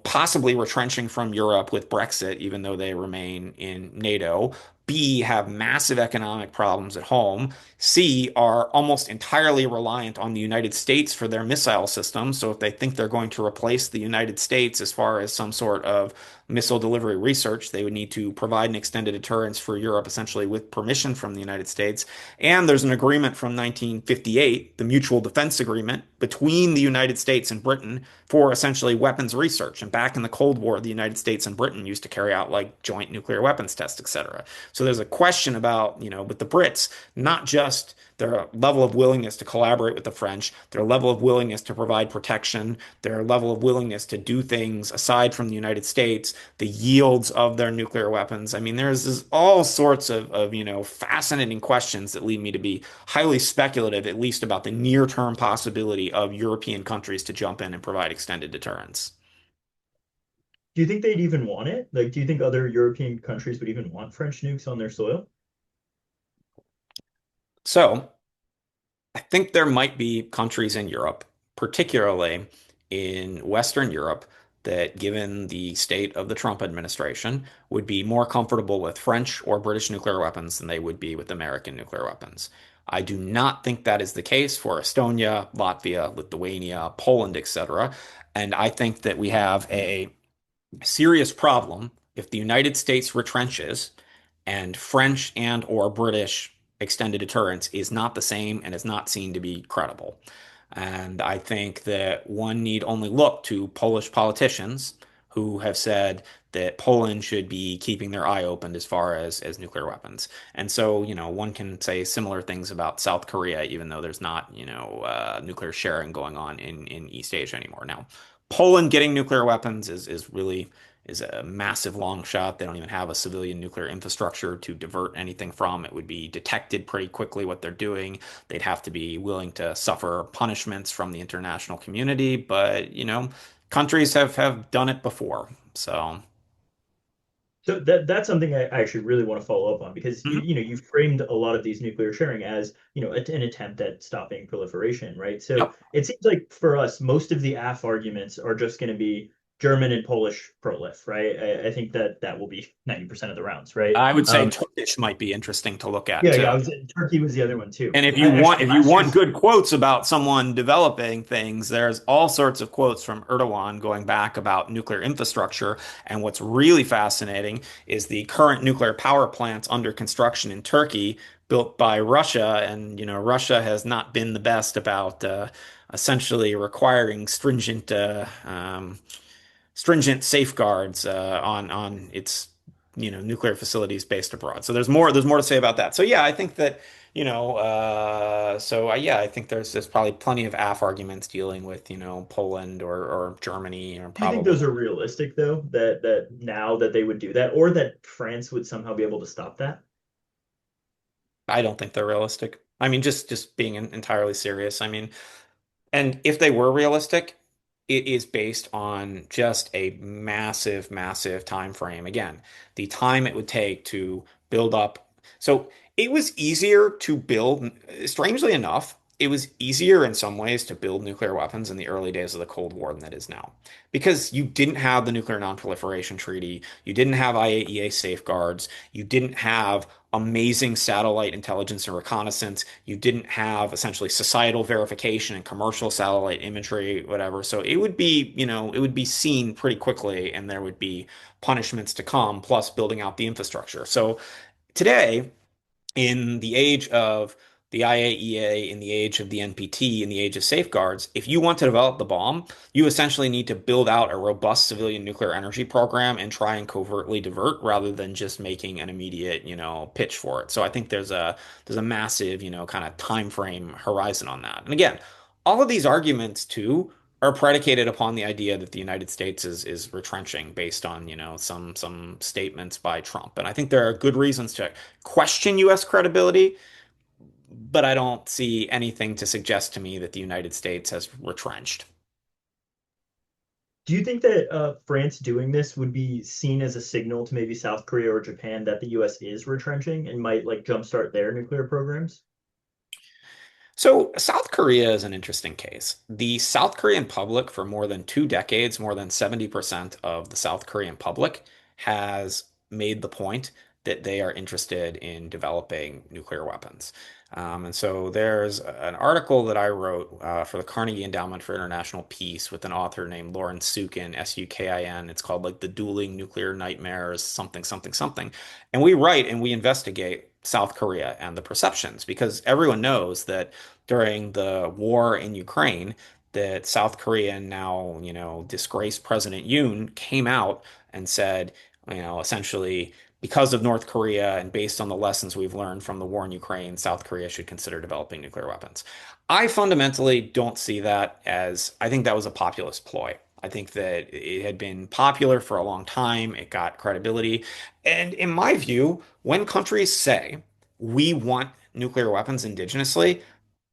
possibly retrenching from Europe with Brexit, even though they remain in NATO. B, have massive economic problems at home. C, are almost entirely reliant on the United States for their missile systems. So if they think they're going to replace the United States as far as some sort of missile delivery research, they would need to provide an extended deterrence for Europe, essentially with permission from the United States. And there's an agreement from 1958, the Mutual Defense Agreement, between the United States and Britain for essentially weapons research. And back in the Cold War, the United States and Britain used to carry out like joint nuclear weapons tests, etc. So there's a question about, with the Brits, not just their level of willingness to collaborate with the French, their level of willingness to provide protection, their level of willingness to do things aside from the United States, the yields of their nuclear weapons. I mean, there's all sorts of fascinating questions that lead me to be highly speculative, at least about the near-term possibility of European countries to jump in and provide extended deterrence. Do you think they'd even want it? Like, do you think other European countries would even want French nukes on their soil? So, I think there might be countries in Europe, particularly in Western Europe, that, given the state of the Trump administration, would be more comfortable with French or British nuclear weapons than they would be with American nuclear weapons. I do not think that is the case for Estonia, Latvia, Lithuania, Poland, etc. And I think that we have a serious problem if the United States retrenches and French and or British extended deterrence is not the same and is not seen to be credible. And I think that one need only look to Polish politicians who have said that Poland should be keeping their eye open as far as nuclear weapons. And so, one can say similar things about South Korea, even though there's not, nuclear sharing going on in East Asia anymore. Now, Poland getting nuclear weapons is really is a massive long shot. They don't even have a civilian nuclear infrastructure to divert anything from. It would be detected pretty quickly what they're doing. They'd have to be willing to suffer punishments from the international community, but countries have done it before. So, So that's something I actually really want to follow up on because mhm. you framed a lot of these nuclear sharing as an attempt at stopping proliferation, right? So Yep. it seems like for us, most of the AF arguments are just going to be German and Polish prolif, right? I think that will be 90% of the rounds, right? I would say Turkish might be interesting to look at Yeah, too. yeah. Turkey was the other one too. And if you I want actually if you last want year's. good quotes about someone developing things, there's all sorts of quotes from Erdogan going back about nuclear infrastructure. And what's really fascinating is the current nuclear power plants under construction in Turkey, built by Russia. And Russia has not been the best about essentially requiring stringent safeguards on its nuclear facilities based abroad. So there's more to say about that. So yeah, I think that yeah, I think there's probably plenty of AF arguments dealing with Poland or Germany or Do you think probably. those are realistic though? That now that they would do that, or that France would somehow be able to stop that? I don't think they're realistic. I mean, just being entirely serious. I mean, and if they were realistic, it is based on just a massive, massive time frame. Again, the time it would take to build up. So it was easier to build, strangely enough, it was easier in some ways to build nuclear weapons in the early days of the Cold War than it is now. Because you didn't have the Nuclear Non-Proliferation Treaty, you didn't have IAEA safeguards, you didn't have amazing satellite intelligence and reconnaissance. You didn't have essentially societal verification and commercial satellite imagery, whatever. So it would be seen pretty quickly, and there would be punishments to come, plus building out the infrastructure. So today, in the age of the IAEA, in the age of the NPT, in the age of safeguards, if you want to develop the bomb, you essentially need to build out a robust civilian nuclear energy program and try and covertly divert rather than just making an immediate, pitch for it. So I think there's a massive, kind of time frame horizon on that. And again, all of these arguments too are predicated upon the idea that the United States is retrenching based on, some statements by Trump. And I think there are good reasons to question US credibility, but I don't see anything to suggest to me that the United States has retrenched. Do you think that France doing this would be seen as a signal to maybe South Korea or Japan that the US is retrenching and might like jumpstart their nuclear programs? So, South Korea is an interesting case. The South Korean public, for more than 2 decades, more than 70% of the South Korean public has made the point that they are interested in developing nuclear weapons. And so there's an article that I wrote for the Carnegie Endowment for International Peace with an author named Lauren Sukin, Sukin. It's called like The Dueling Nuclear Nightmares, something, something, something. And we write and we investigate South Korea and the perceptions because everyone knows that during the war in Ukraine that South Korea now, disgraced President Yoon came out and said, essentially because of North Korea and based on the lessons we've learned from the war in Ukraine, South Korea should consider developing nuclear weapons. I fundamentally don't see that as, I think that was a populist ploy. I think that it had been popular for a long time. It got credibility. And in my view, when countries say we want nuclear weapons indigenously,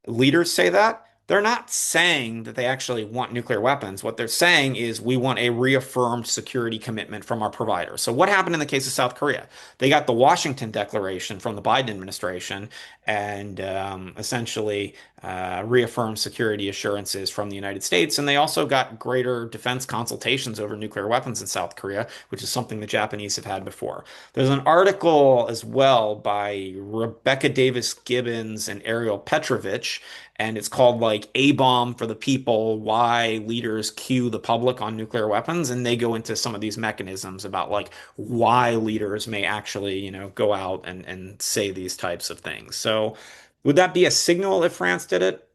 leaders say that, they're not saying that they actually want nuclear weapons. What they're saying is we want a reaffirmed security commitment from our provider. So what happened in the case of South Korea? They got the Washington Declaration from the Biden administration and essentially reaffirmed security assurances from the United States. And they also got greater defense consultations over nuclear weapons in South Korea, which is something the Japanese have had before. There's an article as well by Rebecca Davis Gibbons and Ariel Petrovich, and it's called like A Bomb for the People, Why Leaders Cue the Public on Nuclear Weapons. And they go into some of these mechanisms about like why leaders may actually, go out and say these types of things. So would that be a signal if France did it?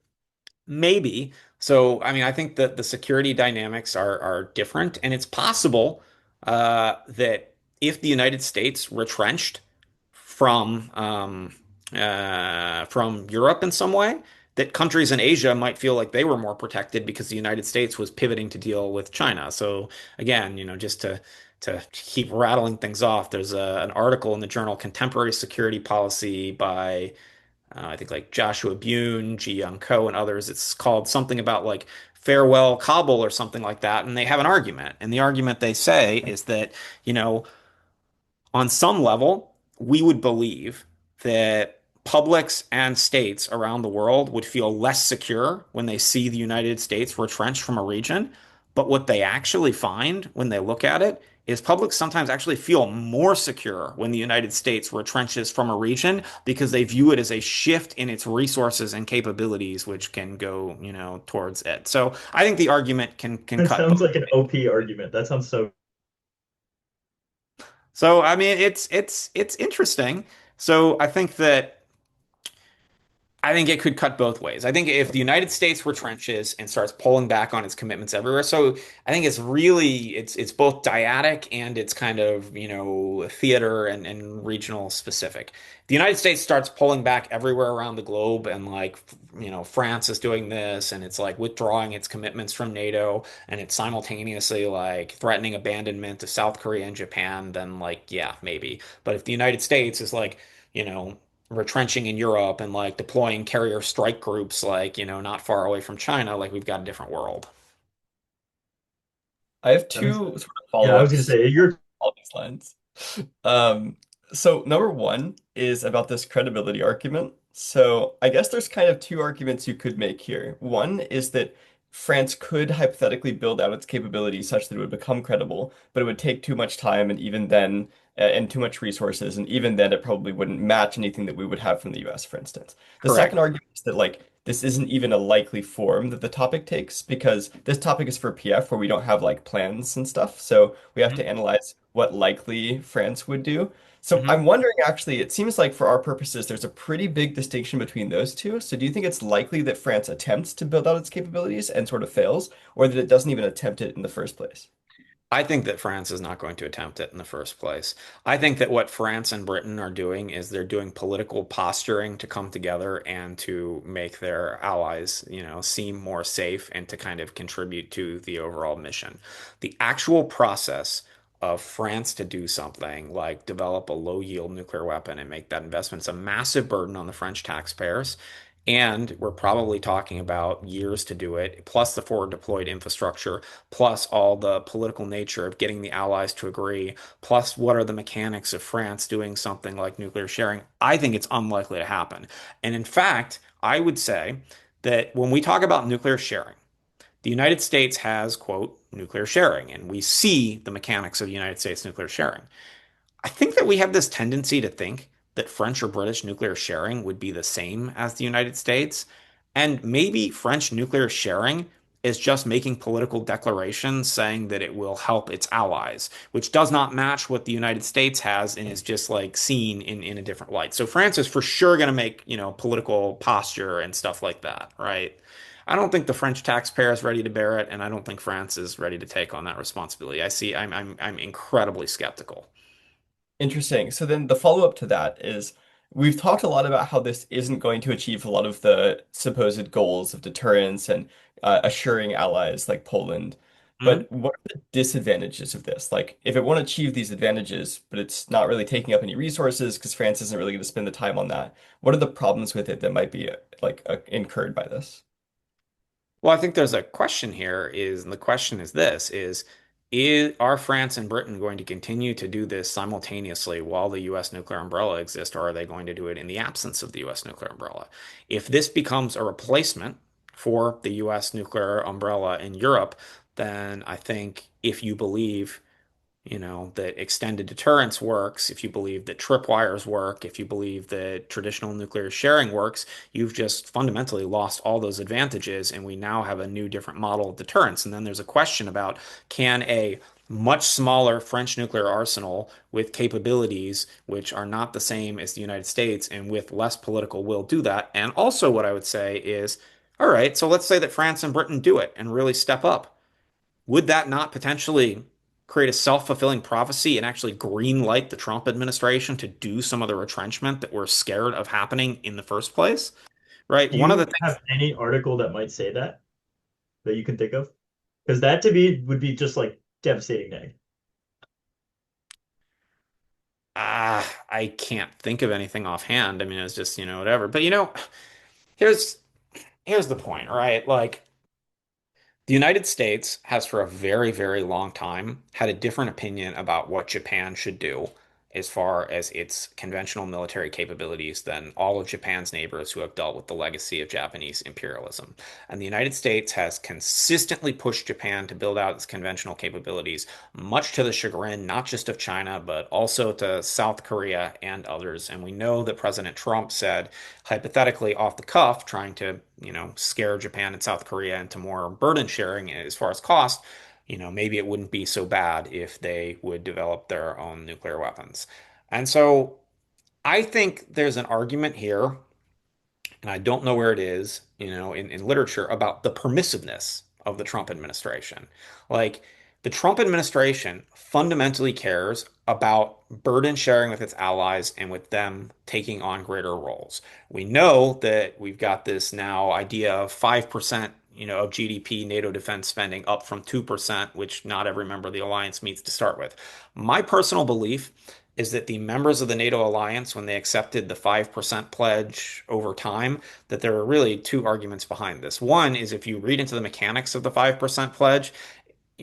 Maybe. So, I mean, I think that the security dynamics are different, and it's possible that if the United States retrenched from Europe in some way, that countries in Asia might feel like they were more protected because the United States was pivoting to deal with China. So again, just to keep rattling things off, there's an article in the journal Contemporary Security Policy by I think like Joshua Bune, Ji Young Ko, and others. It's called something about like farewell Kabul or something like that. And they have an argument. And the argument they say is that, you know, on some level, we would believe that publics and states around the world would feel less secure when they see the United States retrenched from a region. But what they actually find when they look at it is publics sometimes actually feel more secure when the United States retrenches from a region because they view it as a shift in its resources and capabilities, which can go, towards it. So I think the argument can That cut both sounds like an ways. OP argument. That sounds so. So I mean, it's interesting. So I think it could cut both ways. I think if the United States retrenches and starts pulling back on its commitments everywhere, so I think it's both dyadic and it's kind of, theater and regional specific. The United States starts pulling back everywhere around the globe and like, France is doing this and it's like withdrawing its commitments from NATO and it's simultaneously like threatening abandonment of South Korea and Japan, then like, yeah, maybe. But if the United States is like, you know, retrenching in Europe and like deploying carrier strike groups like, not far away from China, like we've got a different world. I have That makes two sense. sort of Yeah, I was gonna follow-ups say you're. all these lines. Um, so number one is about this credibility argument. So I guess there's kind of two arguments you could make here. One is that France could hypothetically build out its capabilities such that it would become credible, but it would take too much time and even then, and too much resources, and even then it probably wouldn't match anything that we would have from the US, for instance. The second Correct. argument is that like this isn't even a likely form that the topic takes because this topic is for PF where we don't have like plans and stuff. So we have to hmm analyze what likely France would do. So hmm I'm wondering actually, it seems like for our purposes, there's a pretty big distinction between those two. So do you think it's likely that France attempts to build out its capabilities and sort of fails, or that it doesn't even attempt it in the first place? I think that France is not going to attempt it in the first place. I think that what France and Britain are doing is they're doing political posturing to come together and to make their allies, seem more safe and to kind of contribute to the overall mission. The actual process of France to do something like develop a low yield nuclear weapon and make that investment is a massive burden on the French taxpayers. And we're probably talking about years to do it, plus the forward deployed infrastructure, plus all the political nature of getting the allies to agree, plus what are the mechanics of France doing something like nuclear sharing. I think it's unlikely to happen. And in fact, I would say that when we talk about nuclear sharing, the United States has, quote, nuclear sharing, and we see the mechanics of the United States nuclear sharing. I think that we have this tendency to think that French or British nuclear sharing would be the same as the United States. And maybe French nuclear sharing is just making political declarations saying that it will help its allies, which does not match what the United States has and is just like seen in a different light. So France is for sure going to make, political posture and stuff like that, right? I don't think the French taxpayer is ready to bear it, and I don't think France is ready to take on that responsibility. I'm incredibly skeptical. Interesting. So then the follow-up to that is we've talked a lot about how this isn't going to achieve a lot of the supposed goals of deterrence and assuring allies like Poland. Mhm. But what are the disadvantages of this? Like, if it won't achieve these advantages, but it's not really taking up any resources because France isn't really going to spend the time on that, what are the problems with it that might be incurred by this? Well, I think there's a question here and the question is this, are France and Britain going to continue to do this simultaneously while the US nuclear umbrella exists, or are they going to do it in the absence of the US nuclear umbrella? If this becomes a replacement for the US nuclear umbrella in Europe, then I think if you believe that extended deterrence works, if you believe that tripwires work, if you believe that traditional nuclear sharing works, you've just fundamentally lost all those advantages, and we now have a new, different model of deterrence. And then there's a question about, can a much smaller French nuclear arsenal with capabilities which are not the same as the United States and with less political will do that? And also, what I would say is, all right, so let's say that France and Britain do it and really step up. Would that not potentially create a self-fulfilling prophecy and actually green light the Trump administration to do some of the retrenchment that we're scared of happening in the first place? Right? Do One of the you things, have any article that might say that that you can think of? Because that to me would be just like devastating neg. I can't think of anything offhand. I mean, it's just, whatever. But here's here's the point, right? Like, the United States has for a very, very long time had a different opinion about what Japan should do as far as its conventional military capabilities than all of Japan's neighbors who have dealt with the legacy of Japanese imperialism. And the United States has consistently pushed Japan to build out its conventional capabilities, much to the chagrin not just of China, but also to South Korea and others. And we know that President Trump said, hypothetically off the cuff, trying to, scare Japan and South Korea into more burden sharing as far as cost, maybe it wouldn't be so bad if they would develop their own nuclear weapons. And so I think there's an argument here, and I don't know where it is, in literature about the permissiveness of the Trump administration. Like, the Trump administration fundamentally cares about burden sharing with its allies and with them taking on greater roles. We know that we've got this now idea of 5%, of GDP NATO defense spending up from 2%, which not every member of the alliance meets to start with. My personal belief is that the members of the NATO alliance, when they accepted the 5% pledge over time, that there are really two arguments behind this. One is if you read into the mechanics of the 5% pledge,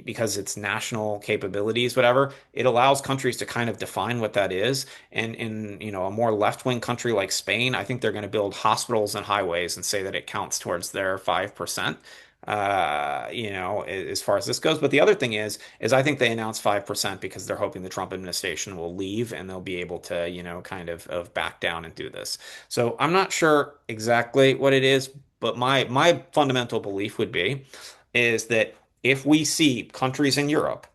because it's national capabilities, whatever, it allows countries to kind of define what that is. And in, a more left-wing country like Spain, I think they're going to build hospitals and highways and say that it counts towards their 5%. As far as this goes. But the other thing is I think they announced 5% because they're hoping the Trump administration will leave and they'll be able to, kind of back down and do this. So I'm not sure exactly what it is, but my fundamental belief would be is that if we see countries in Europe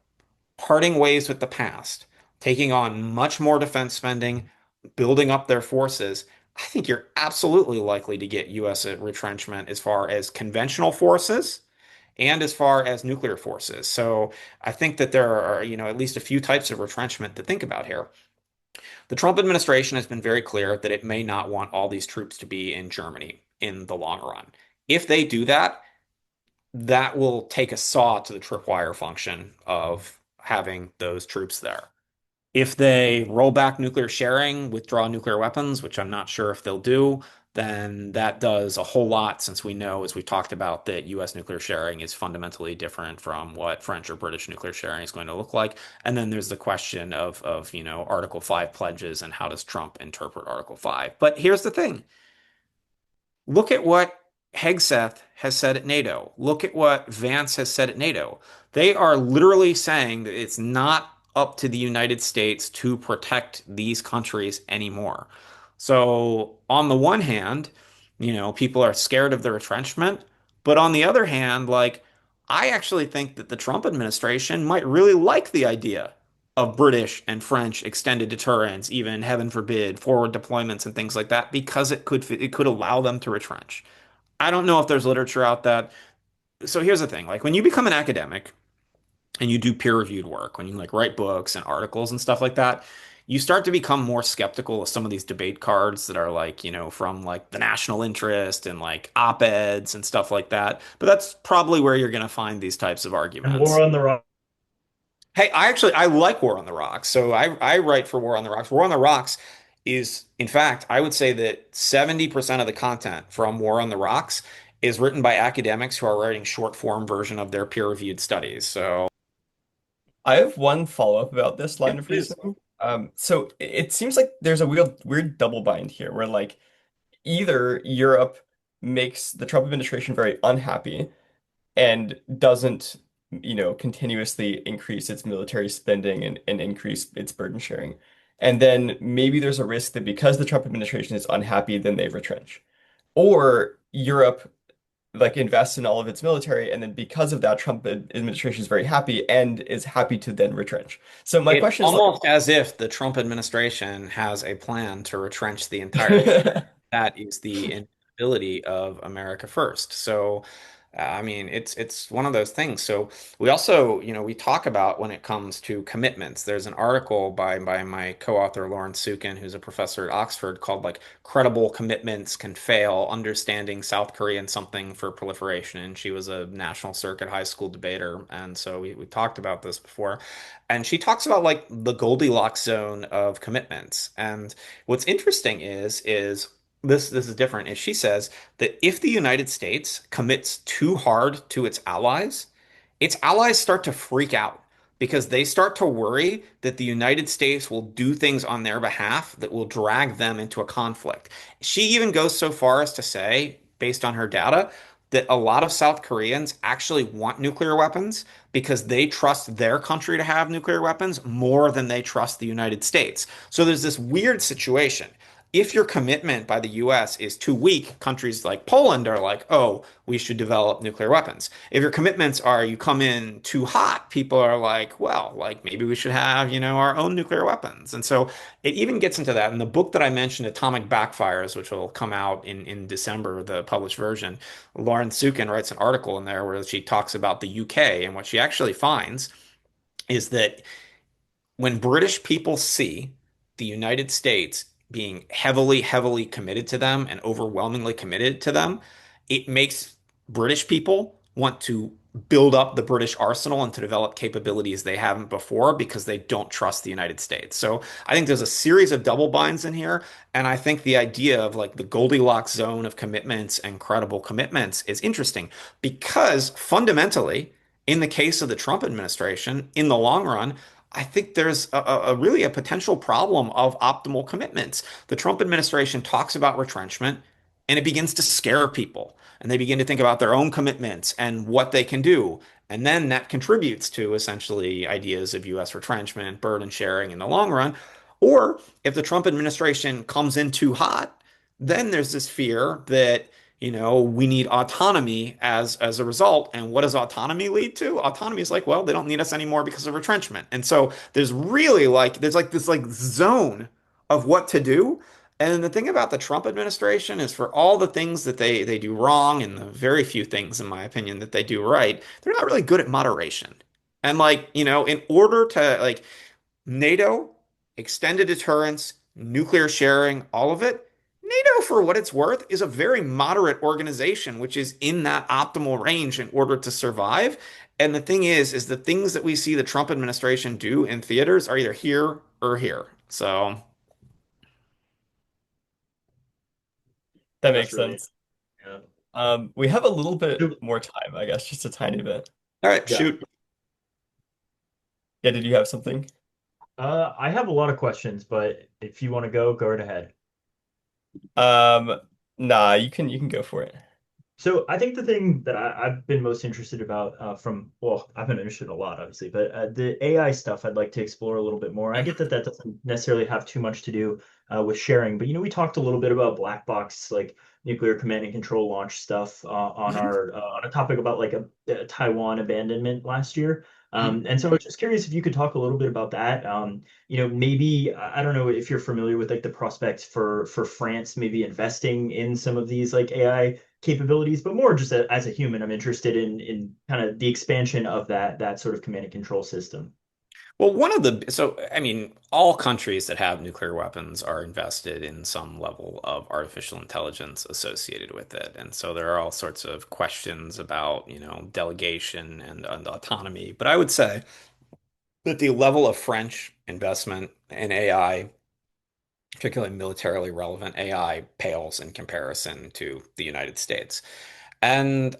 parting ways with the past, taking on much more defense spending, building up their forces, I think you're absolutely likely to get U.S. retrenchment as far as conventional forces and as far as nuclear forces. So I think that there are, at least a few types of retrenchment to think about here. The Trump administration has been very clear that it may not want all these troops to be in Germany in the long run. If they do that, that will take a saw to the tripwire function of having those troops there. If they roll back nuclear sharing, withdraw nuclear weapons, which I'm not sure if they'll do, then that does a whole lot since we know, as we've talked about, that US nuclear sharing is fundamentally different from what French or British nuclear sharing is going to look like. And then there's the question of Article 5 pledges and how does Trump interpret Article 5. But here's the thing. Look at what Hegseth has said at NATO. Look at what Vance has said at NATO. They are literally saying that it's not up to the United States to protect these countries anymore. So, on the one hand, people are scared of the retrenchment, but on the other hand, like, I actually think that the Trump administration might really like the idea of British and French extended deterrence, even heaven forbid, forward deployments and things like that, because it could allow them to retrench. I don't know if there's literature out that. So here's the thing, like when you become an academic and you do peer-reviewed work, when you like write books and articles and stuff like that, you start to become more skeptical of some of these debate cards that are like, from like the national interest and like op-eds and stuff like that. But that's probably where you're going to find these types of And War arguments. on the Rock. Hey, I like War on the Rocks. So I write for War on the Rocks. War on the Rocks is, in fact, I would say that 70% of the content from War on the Rocks is written by academics who are writing short form version of their peer-reviewed studies. So, I have one follow-up about this yeah, line of please. reasoning. So it seems like there's a weird double bind here where like either Europe makes the Trump administration very unhappy and doesn't, continuously increase its military spending and increase its burden sharing. And then maybe there's a risk that because the Trump administration is unhappy, then they retrench. Or Europe like invests in all of its military, and then because of that, Trump administration is very happy and is happy to then retrench. So my It's question is like, almost as if the Trump administration has a plan to retrench the entire that is the inability of America First. So, I mean, it's one of those things. So we also, we talk about when it comes to commitments. There's an article by my co-author Lawrence Sukin, who's a professor at Oxford, called like "Credible Commitments Can Fail: Understanding South Korean Something for Proliferation." And she was a national circuit high school debater, and so we talked about this before. And she talks about like the Goldilocks zone of commitments. And what's interesting is this is different. Is she says that if the United States commits too hard to its allies start to freak out because they start to worry that the United States will do things on their behalf that will drag them into a conflict. She even goes so far as to say, based on her data, that a lot of South Koreans actually want nuclear weapons because they trust their country to have nuclear weapons more than they trust the United States. So there's this weird situation. If your commitment by the US is too weak, countries like Poland are like, oh, we should develop nuclear weapons. If your commitments are you come in too hot, people are like, well, like maybe we should have, our own nuclear weapons. And so it even gets into that. In the book that I mentioned, Atomic Backfires, which will come out in December, the published version, Lauren Sukin writes an article in there where she talks about the UK. And what she actually finds is that when British people see the United States being heavily, heavily committed to them and overwhelmingly committed to them, it makes British people want to build up the British arsenal and to develop capabilities they haven't before because they don't trust the United States. So I think there's a series of double binds in here. And I think the idea of like the Goldilocks zone of commitments and credible commitments is interesting because fundamentally, in the case of the Trump administration, in the long run, I think there's a really a potential problem of optimal commitments. The Trump administration talks about retrenchment and it begins to scare people. And they begin to think about their own commitments and what they can do. And then that contributes to essentially ideas of US retrenchment, burden sharing in the long run. Or if the Trump administration comes in too hot, then there's this fear that we need autonomy as a result. And what does autonomy lead to? Autonomy is like, well, they don't need us anymore because of retrenchment. And so there's like this like zone of what to do. And the thing about the Trump administration is for all the things that they do wrong and the very few things, in my opinion, that they do right, they're not really good at moderation. And like, in order to like NATO, extended deterrence, nuclear sharing, all of it. NATO, for what it's worth, is a very moderate organization, which is in that optimal range in order to survive. And the thing is the things that we see the Trump administration do in theaters are either here or here. So, that That's makes really, sense. yeah. We have a little bit So, more time, I guess, just a tiny bit. all right, yeah. shoot. Yeah, did you have something? I have a lot of questions, but if you want to go right ahead. Um, nah, you can go for it. So I think the thing that I've been most interested about well, I've been interested in a lot, obviously, but the AI stuff I'd like to explore a little bit more. I get that that doesn't necessarily have too much to do with sharing, but we talked a little bit about black box, like nuclear command and control launch stuff on Mhm, our on a topic about like a Taiwan abandonment last year. mhm. And so I was just curious if you could talk a little bit about that. Maybe I don't know if you're familiar with like the prospects for France maybe investing in some of these like AI capabilities, but more just as a human, I'm interested in kind of the expansion of that sort of command and control system. Well, so I mean, all countries that have nuclear weapons are invested in some level of artificial intelligence associated with it. And so there are all sorts of questions about, delegation and autonomy. But I would say that the level of French investment in AI, particularly militarily relevant AI, pales in comparison to the United States. And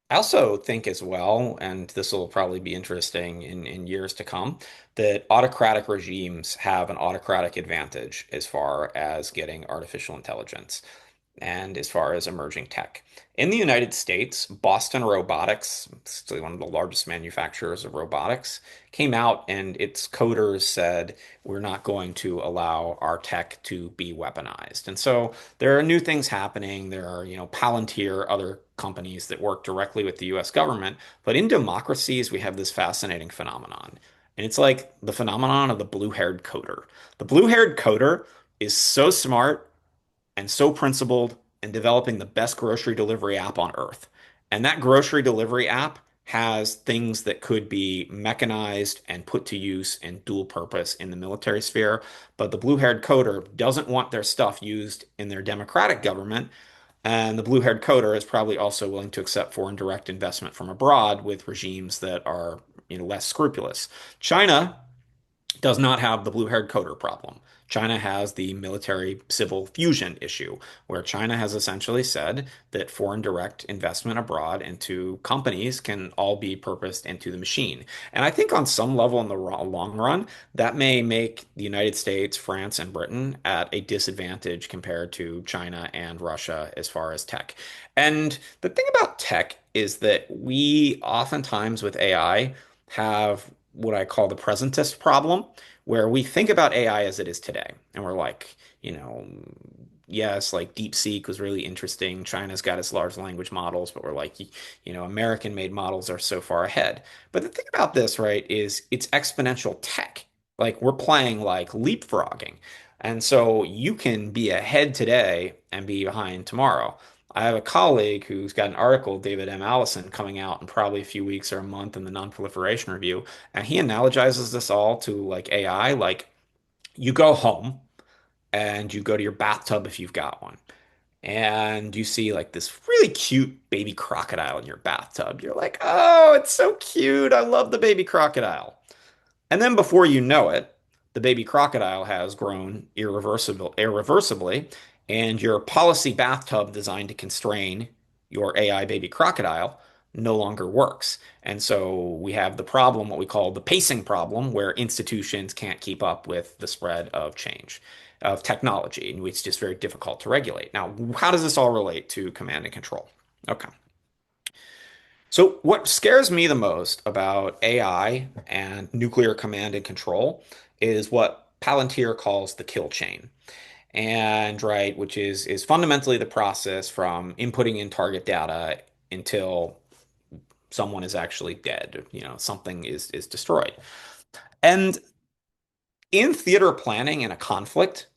I also think as well, and this will probably be interesting in years to come, that autocratic regimes have an autocratic advantage as far as getting artificial intelligence and as far as emerging tech. In the United States, Boston Robotics, still one of the largest manufacturers of robotics, came out and its coders said, we're not going to allow our tech to be weaponized. And so there are new things happening. There are, Palantir, other companies that work directly with the US government. But in democracies, we have this fascinating phenomenon. And it's like the phenomenon of the blue-haired coder. The blue-haired coder is so smart and so principled and developing the best grocery delivery app on earth. And that grocery delivery app has things that could be mechanized and put to use in dual purpose in the military sphere. But the blue-haired coder doesn't want their stuff used in their democratic government. And the blue-haired coder is probably also willing to accept foreign direct investment from abroad with regimes that are, less scrupulous. China does not have the blue-haired coder problem. China has the military civil fusion issue, where China has essentially said that foreign direct investment abroad into companies can all be purposed into the machine. And I think on some level in the long run, that may make the United States, France, and Britain at a disadvantage compared to China and Russia as far as tech. And the thing about tech is that we oftentimes with AI have what I call the presentist problem, where we think about AI as it is today. And we're like, yes, like DeepSeek was really interesting. China's got its large language models, but we're like, American made models are so far ahead. But the thing about this, right, is it's exponential tech. Like we're playing like leapfrogging. And so you can be ahead today and be behind tomorrow. I have a colleague who's got an article, David M. Allison, coming out in probably a few weeks or a month in the Non-Proliferation Review, and he analogizes this all to like AI. Like you go home and you go to your bathtub if you've got one, and you see like this really cute baby crocodile in your bathtub. You're like, oh, it's so cute. I love the baby crocodile. And then before you know it, the baby crocodile has grown irreversibly, and your policy bathtub designed to constrain your AI baby crocodile no longer works. And so we have the problem, what we call the pacing problem, where institutions can't keep up with the spread of change, of technology, and it's just very difficult to regulate. Now, how does this all relate to command and control? Okay. So, what scares me the most about AI and nuclear command and control is what Palantir calls the kill chain. And right, which is fundamentally the process from inputting in target data until someone is actually dead, something is destroyed. And in theater planning in a conflict,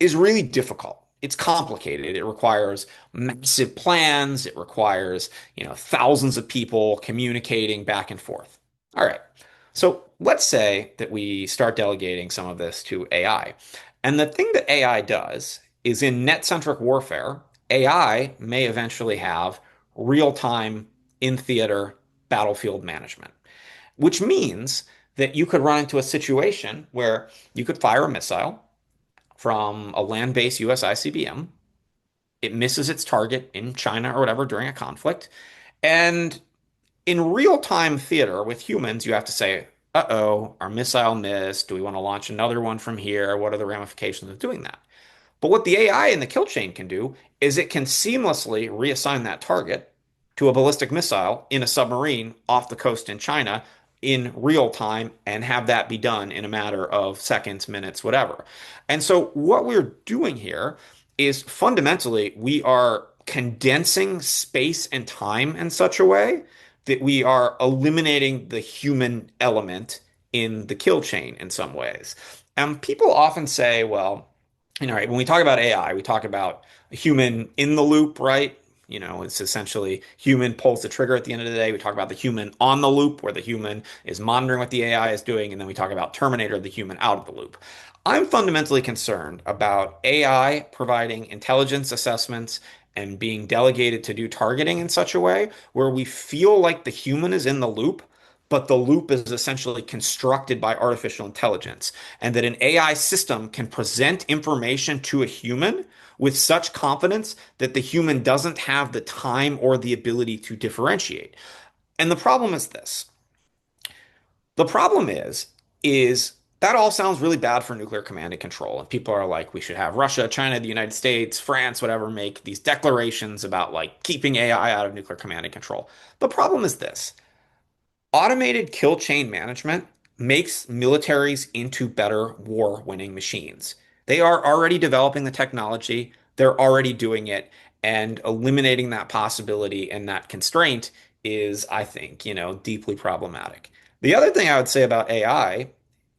is really difficult. It's complicated. It requires massive plans. It requires, thousands of people communicating back and forth. All right. So let's say that we start delegating some of this to AI. And the thing that AI does is in net-centric warfare, AI may eventually have real-time in theater battlefield management, which means that you could run into a situation where you could fire a missile from a land-based US ICBM. It misses its target in China or whatever during a conflict. And in real-time theater with humans, you have to say, uh-oh, our missile missed. Do we want to launch another one from here? What are the ramifications of doing that? But what the AI in the kill chain can do is it can seamlessly reassign that target to a ballistic missile in a submarine off the coast in China in real time and have that be done in a matter of seconds, minutes, whatever. And so what we're doing here is fundamentally we are condensing space and time in such a way that we are eliminating the human element in the kill chain in some ways. And people often say, well, right, when we talk about AI, we talk about a human in the loop, right? It's essentially human pulls the trigger at the end of the day. We talk about the human on the loop, where the human is monitoring what the AI is doing, and then we talk about Terminator, the human out of the loop. I'm fundamentally concerned about AI providing intelligence assessments and being delegated to do targeting in such a way where we feel like the human is in the loop, but the loop is essentially constructed by artificial intelligence, and that an AI system can present information to a human with such confidence that the human doesn't have the time or the ability to differentiate. And the problem is this. The problem is that all sounds really bad for nuclear command and control. And people are like, we should have Russia, China, the United States, France, whatever, make these declarations about like keeping AI out of nuclear command and control. The problem is this. Automated kill chain management makes militaries into better war winning machines. They are already developing the technology, they're already doing it, and eliminating that possibility and that constraint is, I think, deeply problematic. The other thing I would say about AI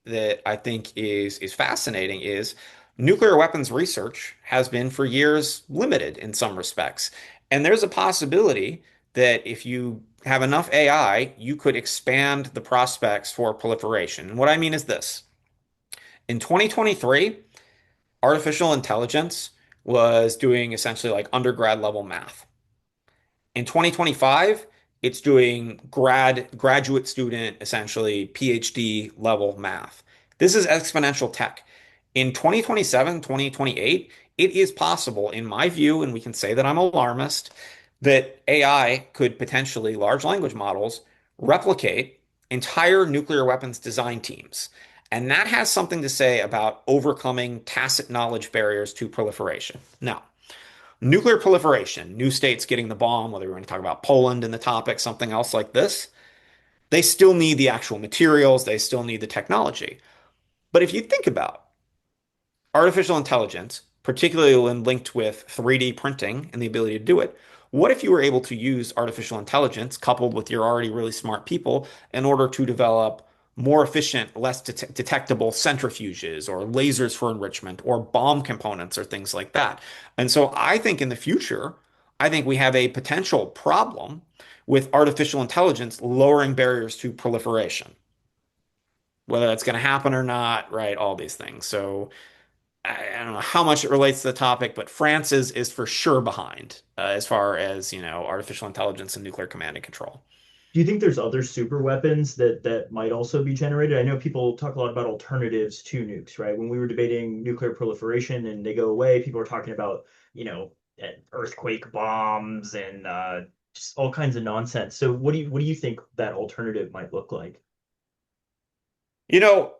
that I think is fascinating is nuclear weapons research has been for years limited in some respects. And there's a possibility that if you have enough AI, you could expand the prospects for proliferation. And what I mean is this. In 2023, artificial intelligence was doing essentially like undergrad level math. In 2025, it's doing graduate student, essentially PhD level math. This is exponential tech. In 2027, 2028, it is possible, in my view, and we can say that I'm alarmist, that AI could potentially, large language models, replicate entire nuclear weapons design teams. And that has something to say about overcoming tacit knowledge barriers to proliferation. Now, nuclear proliferation, new states getting the bomb, whether we're going to talk about Poland in the topic, something else like this, they still need the actual materials, they still need the technology. But if you think about artificial intelligence, particularly when linked with 3D printing and the ability to do it, what if you were able to use artificial intelligence coupled with your already really smart people in order to develop more efficient, less detectable centrifuges or lasers for enrichment or bomb components or things like that? And so I think in the future, I think we have a potential problem with artificial intelligence lowering barriers to proliferation. Whether that's going to happen or not, right? All these things. So I don't know how much it relates to the topic, but France is for sure behind as far as, artificial intelligence and nuclear command and control. Do you think there's other super weapons that might also be generated? I know people talk a lot about alternatives to nukes, right? When we were debating nuclear proliferation and they go away, people were talking about, earthquake bombs and just all kinds of nonsense. So what do you think that alternative might look like? You know,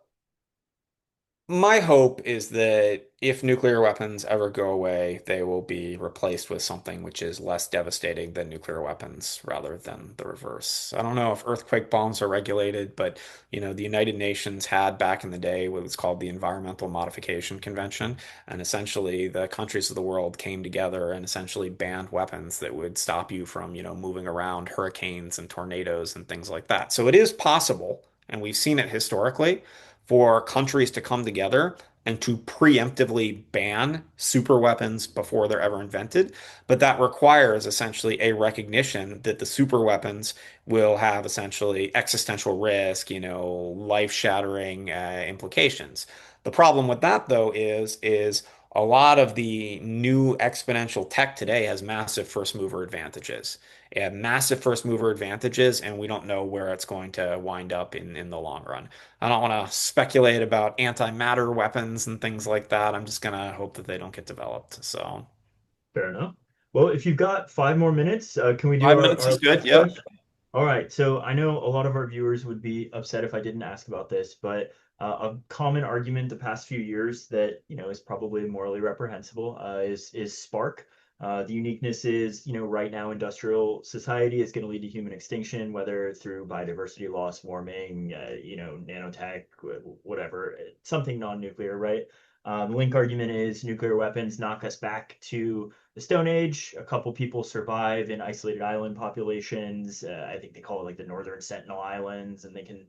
My hope is that if nuclear weapons ever go away, they will be replaced with something which is less devastating than nuclear weapons rather than the reverse. I don't know if earthquake bombs are regulated, but the United Nations had back in the day what was called the Environmental Modification Convention, and essentially the countries of the world came together and essentially banned weapons that would stop you from, moving around hurricanes and tornadoes and things like that. So it is possible, and we've seen it historically for countries to come together and to preemptively ban super weapons before they're ever invented. But that requires essentially a recognition that the super weapons will have essentially existential risk, life-shattering implications. The problem with that, though, is a lot of the new exponential tech today has massive first mover advantages. It have massive first mover advantages, and we don't know where it's going to wind up in the long run. I don't want to speculate about antimatter weapons and things like that. I'm just gonna hope that they don't get developed. So Fair enough. Well, if you've got 5 more minutes, can we do 5 minutes our is good. last Yep. question? All right. So I know a lot of our viewers would be upset if I didn't ask about this, but a common argument the past few years that, is probably morally reprehensible, is spark. The uniqueness is, right now industrial society is going to lead to human extinction, whether through biodiversity loss, warming, nanotech, whatever, something non-nuclear, right? The link argument is nuclear weapons knock us back to the Stone Age. A couple people survive in isolated island populations. I think they call it like the Northern Sentinel Islands, and they can,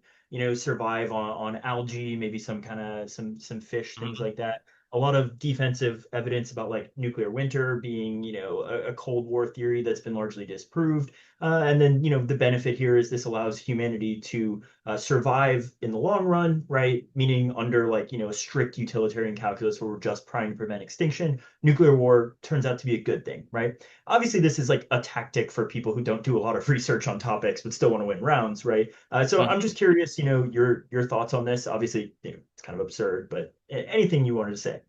survive on algae, maybe some kind of some fish, things Mhm. like that. A lot of defensive evidence about like nuclear winter being, a Cold War theory that's been largely disproved. And then, the benefit here is this allows humanity to survive in the long run, right? Meaning under like, a strict utilitarian calculus where we're just trying to prevent extinction, nuclear war turns out to be a good thing, right? Obviously, this is like a tactic for people who don't do a lot of research on topics but still want to win rounds, right? So I'm Mhm. just curious, your thoughts on this. Obviously, it's kind of absurd, but anything you wanted to say.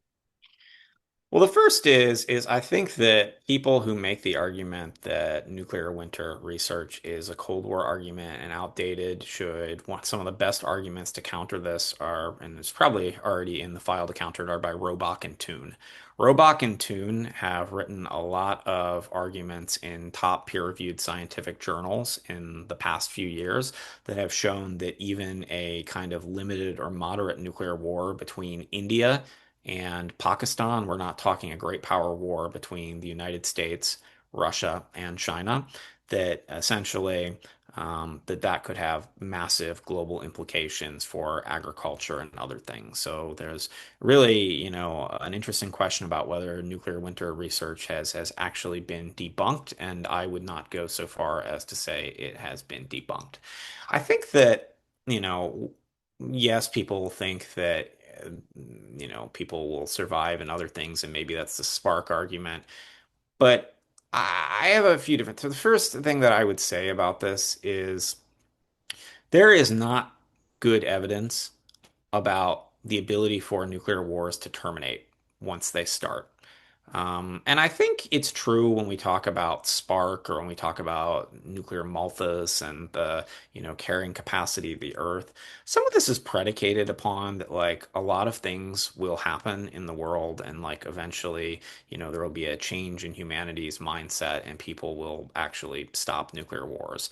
Well, the first is I think that people who make the argument that nuclear winter research is a Cold War argument and outdated should want some of the best arguments to counter this are, and it's probably already in the file to counter it, are by Robach and Toon. Robach and Toon have written a lot of arguments in top peer-reviewed scientific journals in the past few years that have shown that even a kind of limited or moderate nuclear war between India and Pakistan. We're not talking a great power war between the United States, Russia, and China. That essentially that could have massive global implications for agriculture and other things. So there's really, an interesting question about whether nuclear winter research has actually been debunked, and I would not go so far as to say it has been debunked. I think that, you know, yes, people think that people will survive and other things, and maybe that's the spark argument. But I have a few different. So the first thing that I would say about this is there is not good evidence about the ability for nuclear wars to terminate once they start. And I think it's true when we talk about spark or when we talk about nuclear malthus and the, carrying capacity of the Earth. Some of this is predicated upon that, like, a lot of things will happen in the world and, like, eventually, there will be a change in humanity's mindset and people will actually stop nuclear wars.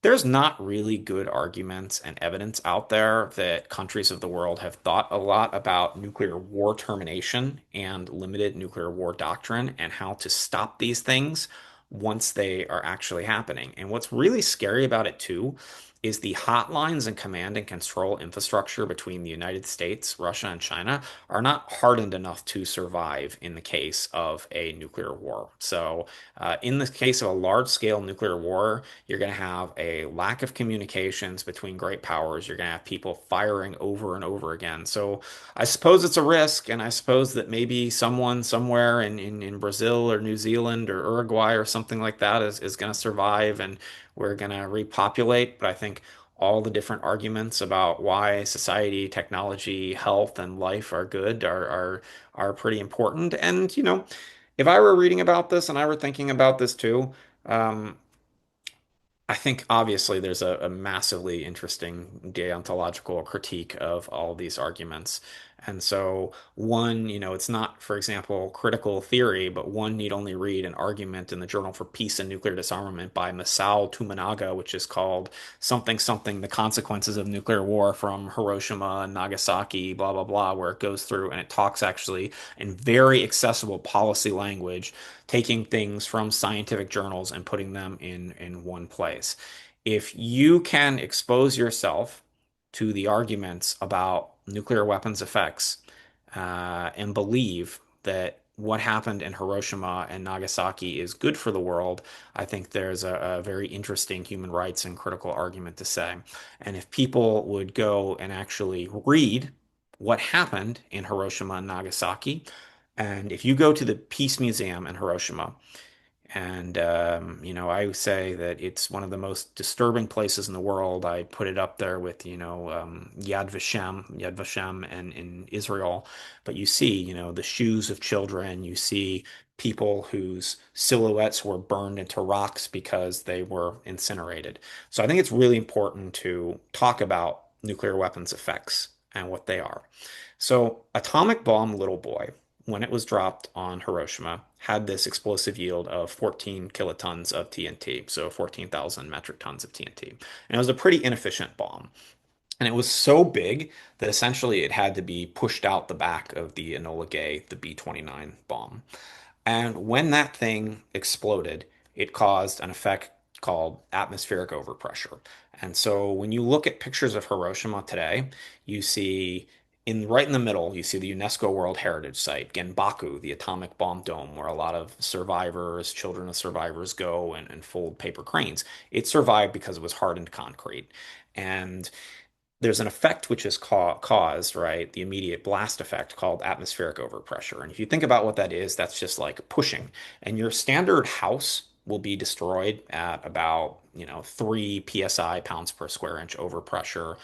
There's not really good arguments and evidence out there that countries of the world have thought a lot about nuclear war termination and limited nuclear war doctrine and how to stop these things once they are actually happening. And what's really scary about it too is the hotlines and command and control infrastructure between the United States, Russia, and China are not hardened enough to survive in the case of a nuclear war. So, in the case of a large-scale nuclear war, you're going to have a lack of communications between great powers. You're going to have people firing over and over again. So I suppose it's a risk, and I suppose that maybe someone somewhere in Brazil or New Zealand or Uruguay or something like that is going to survive, and we're going to repopulate. But I think all the different arguments about why society, technology, health, and life are good are pretty important. And if I were reading about this and I were thinking about this too, um, I think obviously there's a massively interesting deontological critique of all these arguments. And so one, it's not, for example, critical theory, but one need only read an argument in the Journal for Peace and Nuclear Disarmament by Masao Tominaga, which is called something something, The Consequences of Nuclear War from Hiroshima and Nagasaki, blah, blah, blah, where it goes through and it talks actually in very accessible policy language taking things from scientific journals and putting them in one place. If you can expose yourself to the arguments about nuclear weapons effects and believe that what happened in Hiroshima and Nagasaki is good for the world, I think there's a very interesting human rights and critical argument to say. And if people would go and actually read what happened in Hiroshima and Nagasaki, and if you go to the Peace Museum in Hiroshima, and I say that it's one of the most disturbing places in the world. I put it up there with, Yad Vashem, and in Israel. But you see, the shoes of children. You see people whose silhouettes were burned into rocks because they were incinerated. So I think it's really important to talk about nuclear weapons effects and what they are. So, atomic bomb Little Boy, when it was dropped on Hiroshima, had this explosive yield of 14 kilotons of TNT, so 14,000 metric tons of TNT. And it was a pretty inefficient bomb. And it was so big that essentially it had to be pushed out the back of the Enola Gay, the B-29 bomb. And when that thing exploded, it caused an effect called atmospheric overpressure. And so when you look at pictures of Hiroshima today, you see right in the middle, you see the UNESCO World Heritage Site, Genbaku, the atomic bomb dome, where a lot of survivors, children of survivors go and fold paper cranes. It survived because it was hardened concrete. And there's an effect which is caused, right? The immediate blast effect called atmospheric overpressure. And if you think about what that is, that's just like pushing. And your standard house will be destroyed at about, 3 psi, pounds per square inch overpressure.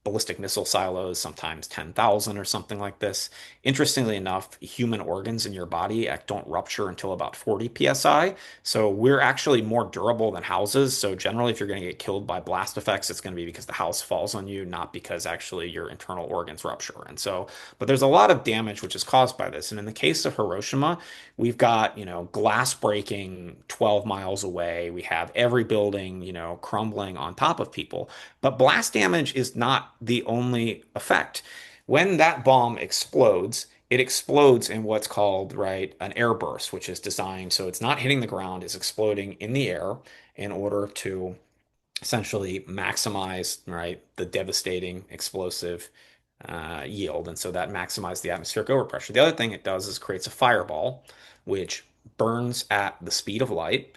ballistic missile silos, sometimes 10,000 or something like this. Interestingly enough, human organs in your body don't rupture until about 40 psi. So we're actually more durable than houses. So generally, if you're going to get killed by blast effects, it's going to be because the house falls on you, not because actually your internal organs rupture. And so, but there's a lot of damage which is caused by this. And in the case of Hiroshima, we've got, glass breaking 12 miles away. We have every building, crumbling on top of people. But blast damage is not the only effect. When that bomb explodes, it explodes in what's called, right, an air burst, which is designed so it's not hitting the ground, it's exploding in the air in order to essentially maximize, right, the devastating explosive yield. And so that maximizes the atmospheric overpressure. The other thing it does is creates a fireball, which burns at the speed of light.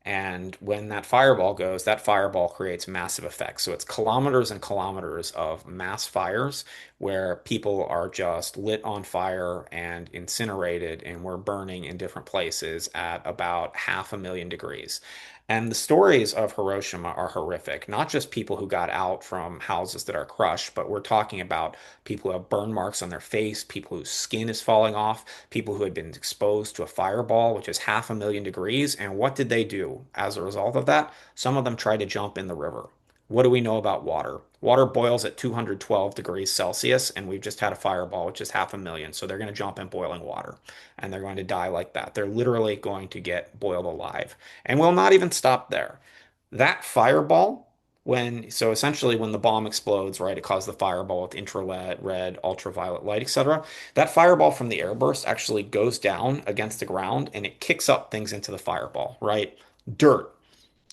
And when that fireball goes, that fireball creates massive effects. So it's kilometers and kilometers of mass fires where people are just lit on fire and incinerated, and we're burning in different places at about 500,000 degrees. And the stories of Hiroshima are horrific, not just people who got out from houses that are crushed, but we're talking about people who have burn marks on their face, people whose skin is falling off, people who had been exposed to a fireball, which is 500,000 degrees. And what did they do as a result of that? Some of them tried to jump in the river. What do we know about water? Water boils at 212 degrees Celsius, and we've just had a fireball, which is 500,000. So they're going to jump in boiling water, and they're going to die like that. They're literally going to get boiled alive. And we'll not even stop there. That fireball, so essentially when the bomb explodes, right, it caused the fireball with infrared, ultraviolet light, etc. That fireball from the airburst actually goes down against the ground and it kicks up things into the fireball, right? Dirt,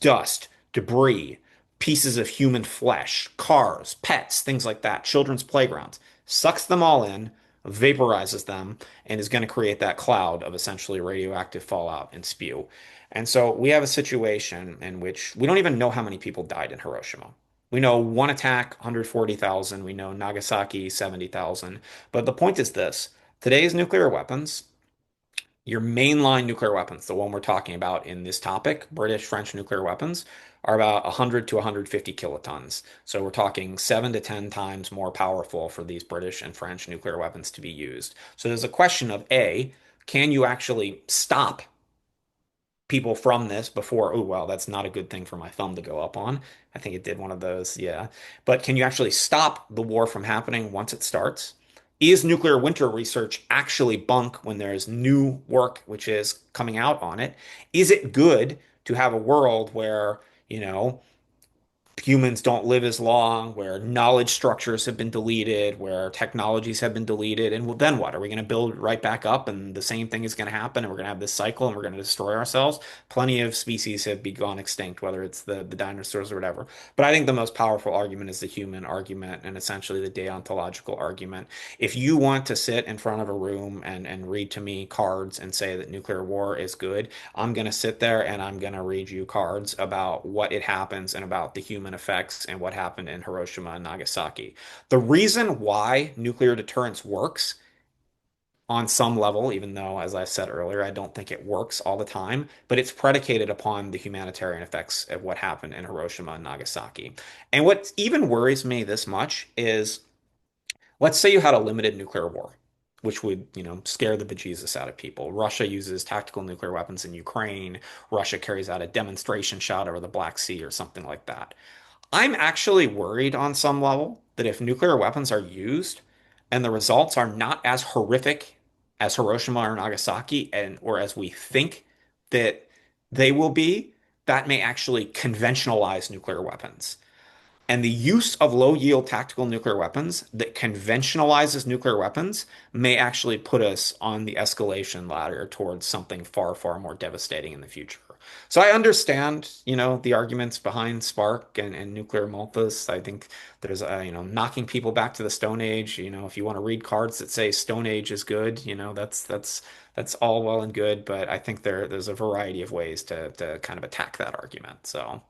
dust, debris, pieces of human flesh, cars, pets, things like that, children's playgrounds, sucks them all in, vaporizes them, and is going to create that cloud of essentially radioactive fallout and spew. And so we have a situation in which we don't even know how many people died in Hiroshima. We know one attack, 140,000. We know Nagasaki, 70,000. But the point is this: today's nuclear weapons, your mainline nuclear weapons, the one we're talking about in this topic, British, French nuclear weapons, are about 100 to 150 kilotons. So we're talking 7 to 10 times more powerful for these British and French nuclear weapons to be used. So there's a question of A, can you actually stop people from this before? Oh, well, that's not a good thing for my thumb to go up on. I think it did one of those, yeah. But can you actually stop the war from happening once it starts? Is nuclear winter research actually bunk when there's new work which is coming out on it? Is it good to have a world where, you know, humans don't live as long, where knowledge structures have been deleted, where technologies have been deleted, and well, then what? Are we going to build right back up and the same thing is going to happen and we're going to have this cycle and we're going to destroy ourselves? Plenty of species have gone extinct, whether it's the dinosaurs or whatever. But I think the most powerful argument is the human argument and essentially the deontological argument. If you want to sit in front of a room and read to me cards and say that nuclear war is good, I'm going to sit there and I'm going to read you cards about what it happens and about the human effects and what happened in Hiroshima and Nagasaki. The reason why nuclear deterrence works on some level, even though, as I said earlier, I don't think it works all the time, but it's predicated upon the humanitarian effects of what happened in Hiroshima and Nagasaki. And what even worries me this much is, let's say you had a limited nuclear war, which would, scare the bejesus out of people. Russia uses tactical nuclear weapons in Ukraine. Russia carries out a demonstration shot over the Black Sea or something like that. I'm actually worried on some level that if nuclear weapons are used and the results are not as horrific as Hiroshima or Nagasaki and or as we think that they will be, that may actually conventionalize nuclear weapons. And the use of low yield tactical nuclear weapons that conventionalizes nuclear weapons may actually put us on the escalation ladder towards something far, far more devastating in the future. So I understand, the arguments behind Spark and nuclear Malthus. I think there's, knocking people back to the Stone Age. If you want to read cards that say Stone Age is good, that's all well and good. But I think there's a variety of ways to kind of attack that argument. So.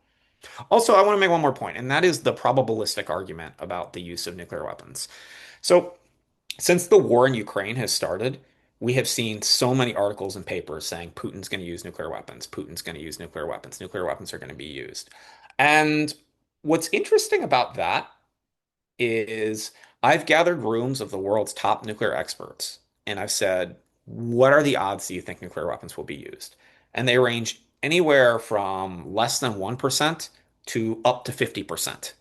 Also, I want to make one more point, and that is the probabilistic argument about the use of nuclear weapons. So, since the war in Ukraine has started, we have seen so many articles and papers saying Putin's going to use nuclear weapons, Putin's going to use nuclear weapons, nuclear weapons are going to be used. And what's interesting about that is I've gathered rooms of the world's top nuclear experts, and I've said, what are the odds do you think nuclear weapons will be used? And they range anywhere from less than 1% to up to 50%.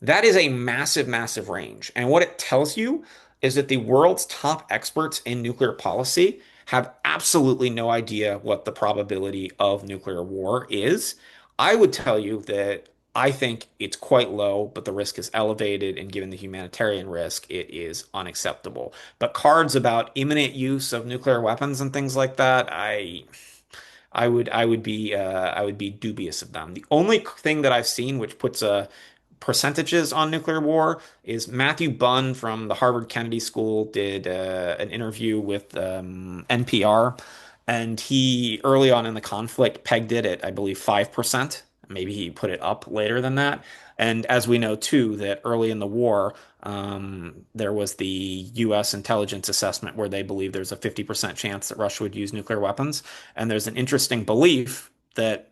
That is a massive, massive range. And what it tells you is that the world's top experts in nuclear policy have absolutely no idea what the probability of nuclear war is. I would tell you that I think it's quite low, but the risk is elevated, and given the humanitarian risk, it is unacceptable. But cards about imminent use of nuclear weapons and things like that, I would be dubious of them. The only thing that I've seen which puts a percentages on nuclear war is Matthew Bunn from the Harvard Kennedy School did an interview with NPR, and he early on in the conflict pegged it at, I believe, 5%. Maybe he put it up later than that. And as we know too, that early in the war, there was the U.S. intelligence assessment where they believe there's a 50% chance that Russia would use nuclear weapons. And there's an interesting belief that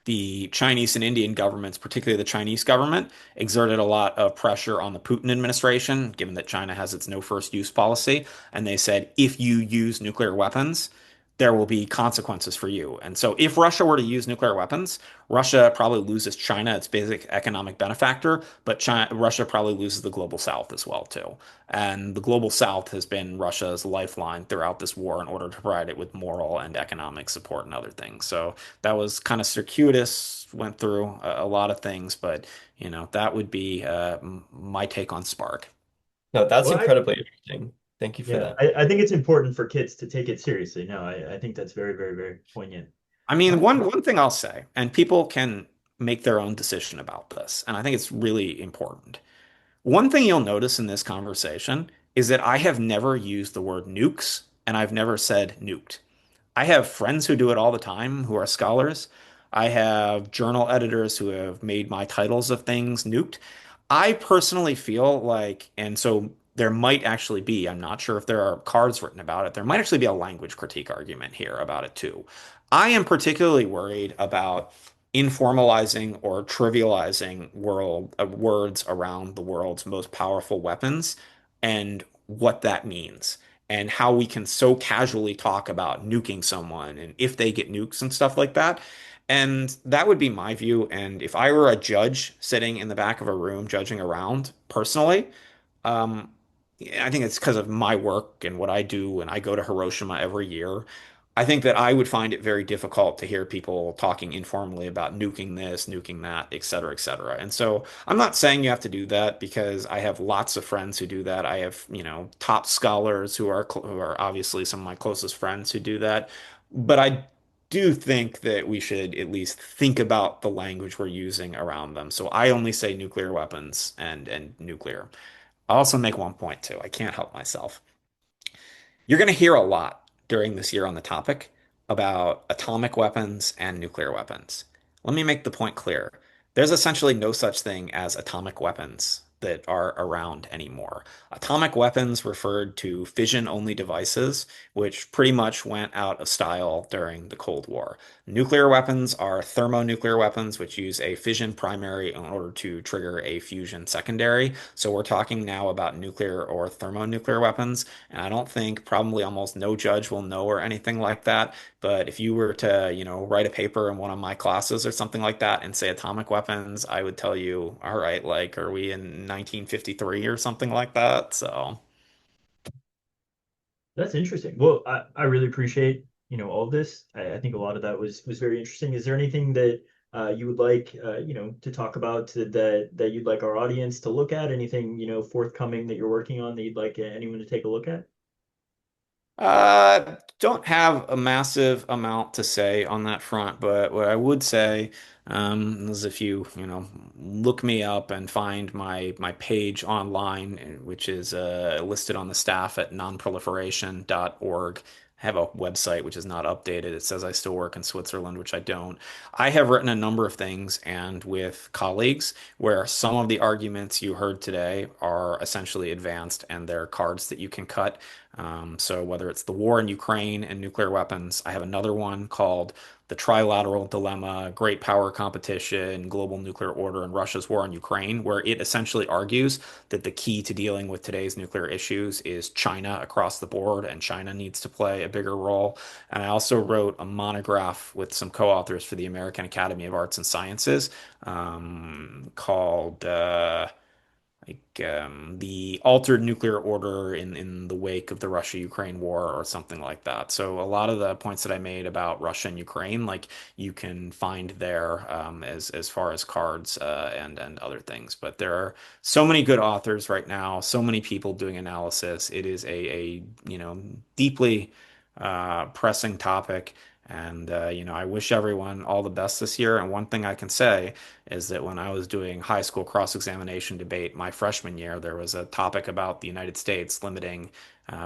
the Chinese and Indian governments, particularly the Chinese government, exerted a lot of pressure on the Putin administration, given that China has its no first use policy. And they said, if you use nuclear weapons, there will be consequences for you. And so, if Russia were to use nuclear weapons, Russia probably loses China, its basic economic benefactor, but Russia probably loses the global South as well, too. And the global South has been Russia's lifeline throughout this war in order to provide it with moral and economic support and other things. So that was kind of circuitous, went through a lot of things, but that would be my take on Spark. No, that's Well, incredibly interesting. Thank you for yeah, that. I think it's important for kids to take it seriously. No, I think that's very, very, very poignant. I mean, Um, one thing I'll say, and people can make their own decision about this, and I think it's really important. One thing you'll notice in this conversation is that I have never used the word nukes, and I've never said nuked. I have friends who do it all the time who are scholars. I have journal editors who have made my titles of things nuked. I personally feel like, and so there might actually be, I'm not sure if there are cards written about it, there might actually be a language critique argument here about it too. I am particularly worried about informalizing or trivializing words around the world's most powerful weapons and what that means and how we can so casually talk about nuking someone and if they get nukes and stuff like that. And that would be my view. And if I were a judge sitting in the back of a room judging around personally, um, I think it's because of my work and what I do, and I go to Hiroshima every year. I think that I would find it very difficult to hear people talking informally about nuking this, nuking that, et cetera, et cetera. And so I'm not saying you have to do that because I have lots of friends who do that. I have, top scholars who are obviously some of my closest friends who do that. But I do think that we should at least think about the language we're using around them. So I only say nuclear weapons and nuclear. I'll also make one point too. I can't help myself. You're going to hear a lot during this year on the topic about atomic weapons and nuclear weapons. Let me make the point clear. There's essentially no such thing as atomic weapons that are around anymore. Atomic weapons referred to fission-only devices, which pretty much went out of style during the Cold War. Nuclear weapons are thermonuclear weapons, which use a fission primary in order to trigger a fusion secondary. So we're talking now about nuclear or thermonuclear weapons. And I don't think probably almost no judge will know or anything like that. But if you were to, write a paper in one of my classes or something like that and say atomic weapons, I would tell you, all right, like, are we in 1953 or something like that? So. That's interesting. Well, I really appreciate, all of this. I think a lot of that was very interesting. Is there anything that you would like, to talk about that you'd like our audience to look at? Anything, forthcoming that you're working on that you'd like anyone to take a look at? Don't have a massive amount to say on that front, but what I would say is if you, look me up and find my page online, which is listed on the staff at nonproliferation.org. I have a website which is not updated. It says I still work in Switzerland, which I don't. I have written a number of things and with colleagues where some of the arguments you heard today are essentially advanced and they're cards that you can cut. So whether it's the war in Ukraine and nuclear weapons, I have another one called The Trilateral Dilemma, Great Power Competition, Global Nuclear Order, and Russia's War on Ukraine, where it essentially argues that the key to dealing with today's nuclear issues is China across the board, and China needs to play a bigger role. And I also wrote a monograph with some co-authors for the American Academy of Arts and Sciences called the altered nuclear order in the wake of the Russia-Ukraine war or something like that. So a lot of the points that I made about Russia and Ukraine, like you can find there as far as cards and other things. But there are so many good authors right now, so many people doing analysis. It is a deeply pressing topic. And I wish everyone all the best this year. And one thing I can say is that when I was doing high school cross-examination debate my freshman year, there was a topic about the United States limiting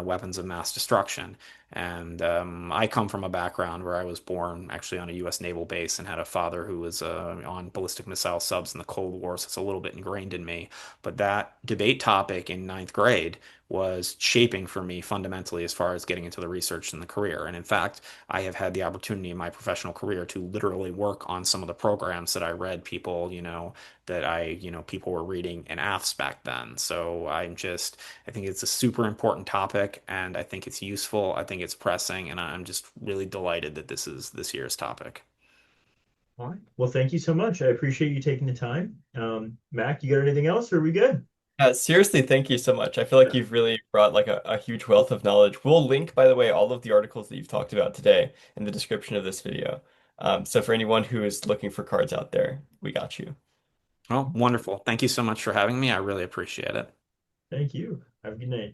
weapons of mass destruction. And I come from a background where I was born actually on a U.S. naval base and had a father who was on ballistic missile subs in the Cold War, so it's a little bit ingrained in me. But that debate topic in ninth grade was shaping for me fundamentally as far as getting into the research and the career. And in fact, I have had the opportunity in my professional career to literally work on some of the programs that I read people, people were reading in AFS back then. So I think it's a super important topic and I think it's useful. I think it's pressing and I'm just really delighted that this is this year's topic. All right. Well, thank you so much. I appreciate you taking the time. Mac, you got anything else, or are we good? Seriously, thank you so much. I feel like you've really brought like a huge wealth of knowledge. We'll link, by the way, all of the articles that you've talked about today in the description of this video. So for anyone who is looking for cards out there, we got you. Well, wonderful. Thank you so much for having me. I really appreciate it. Thank you. Have a good night.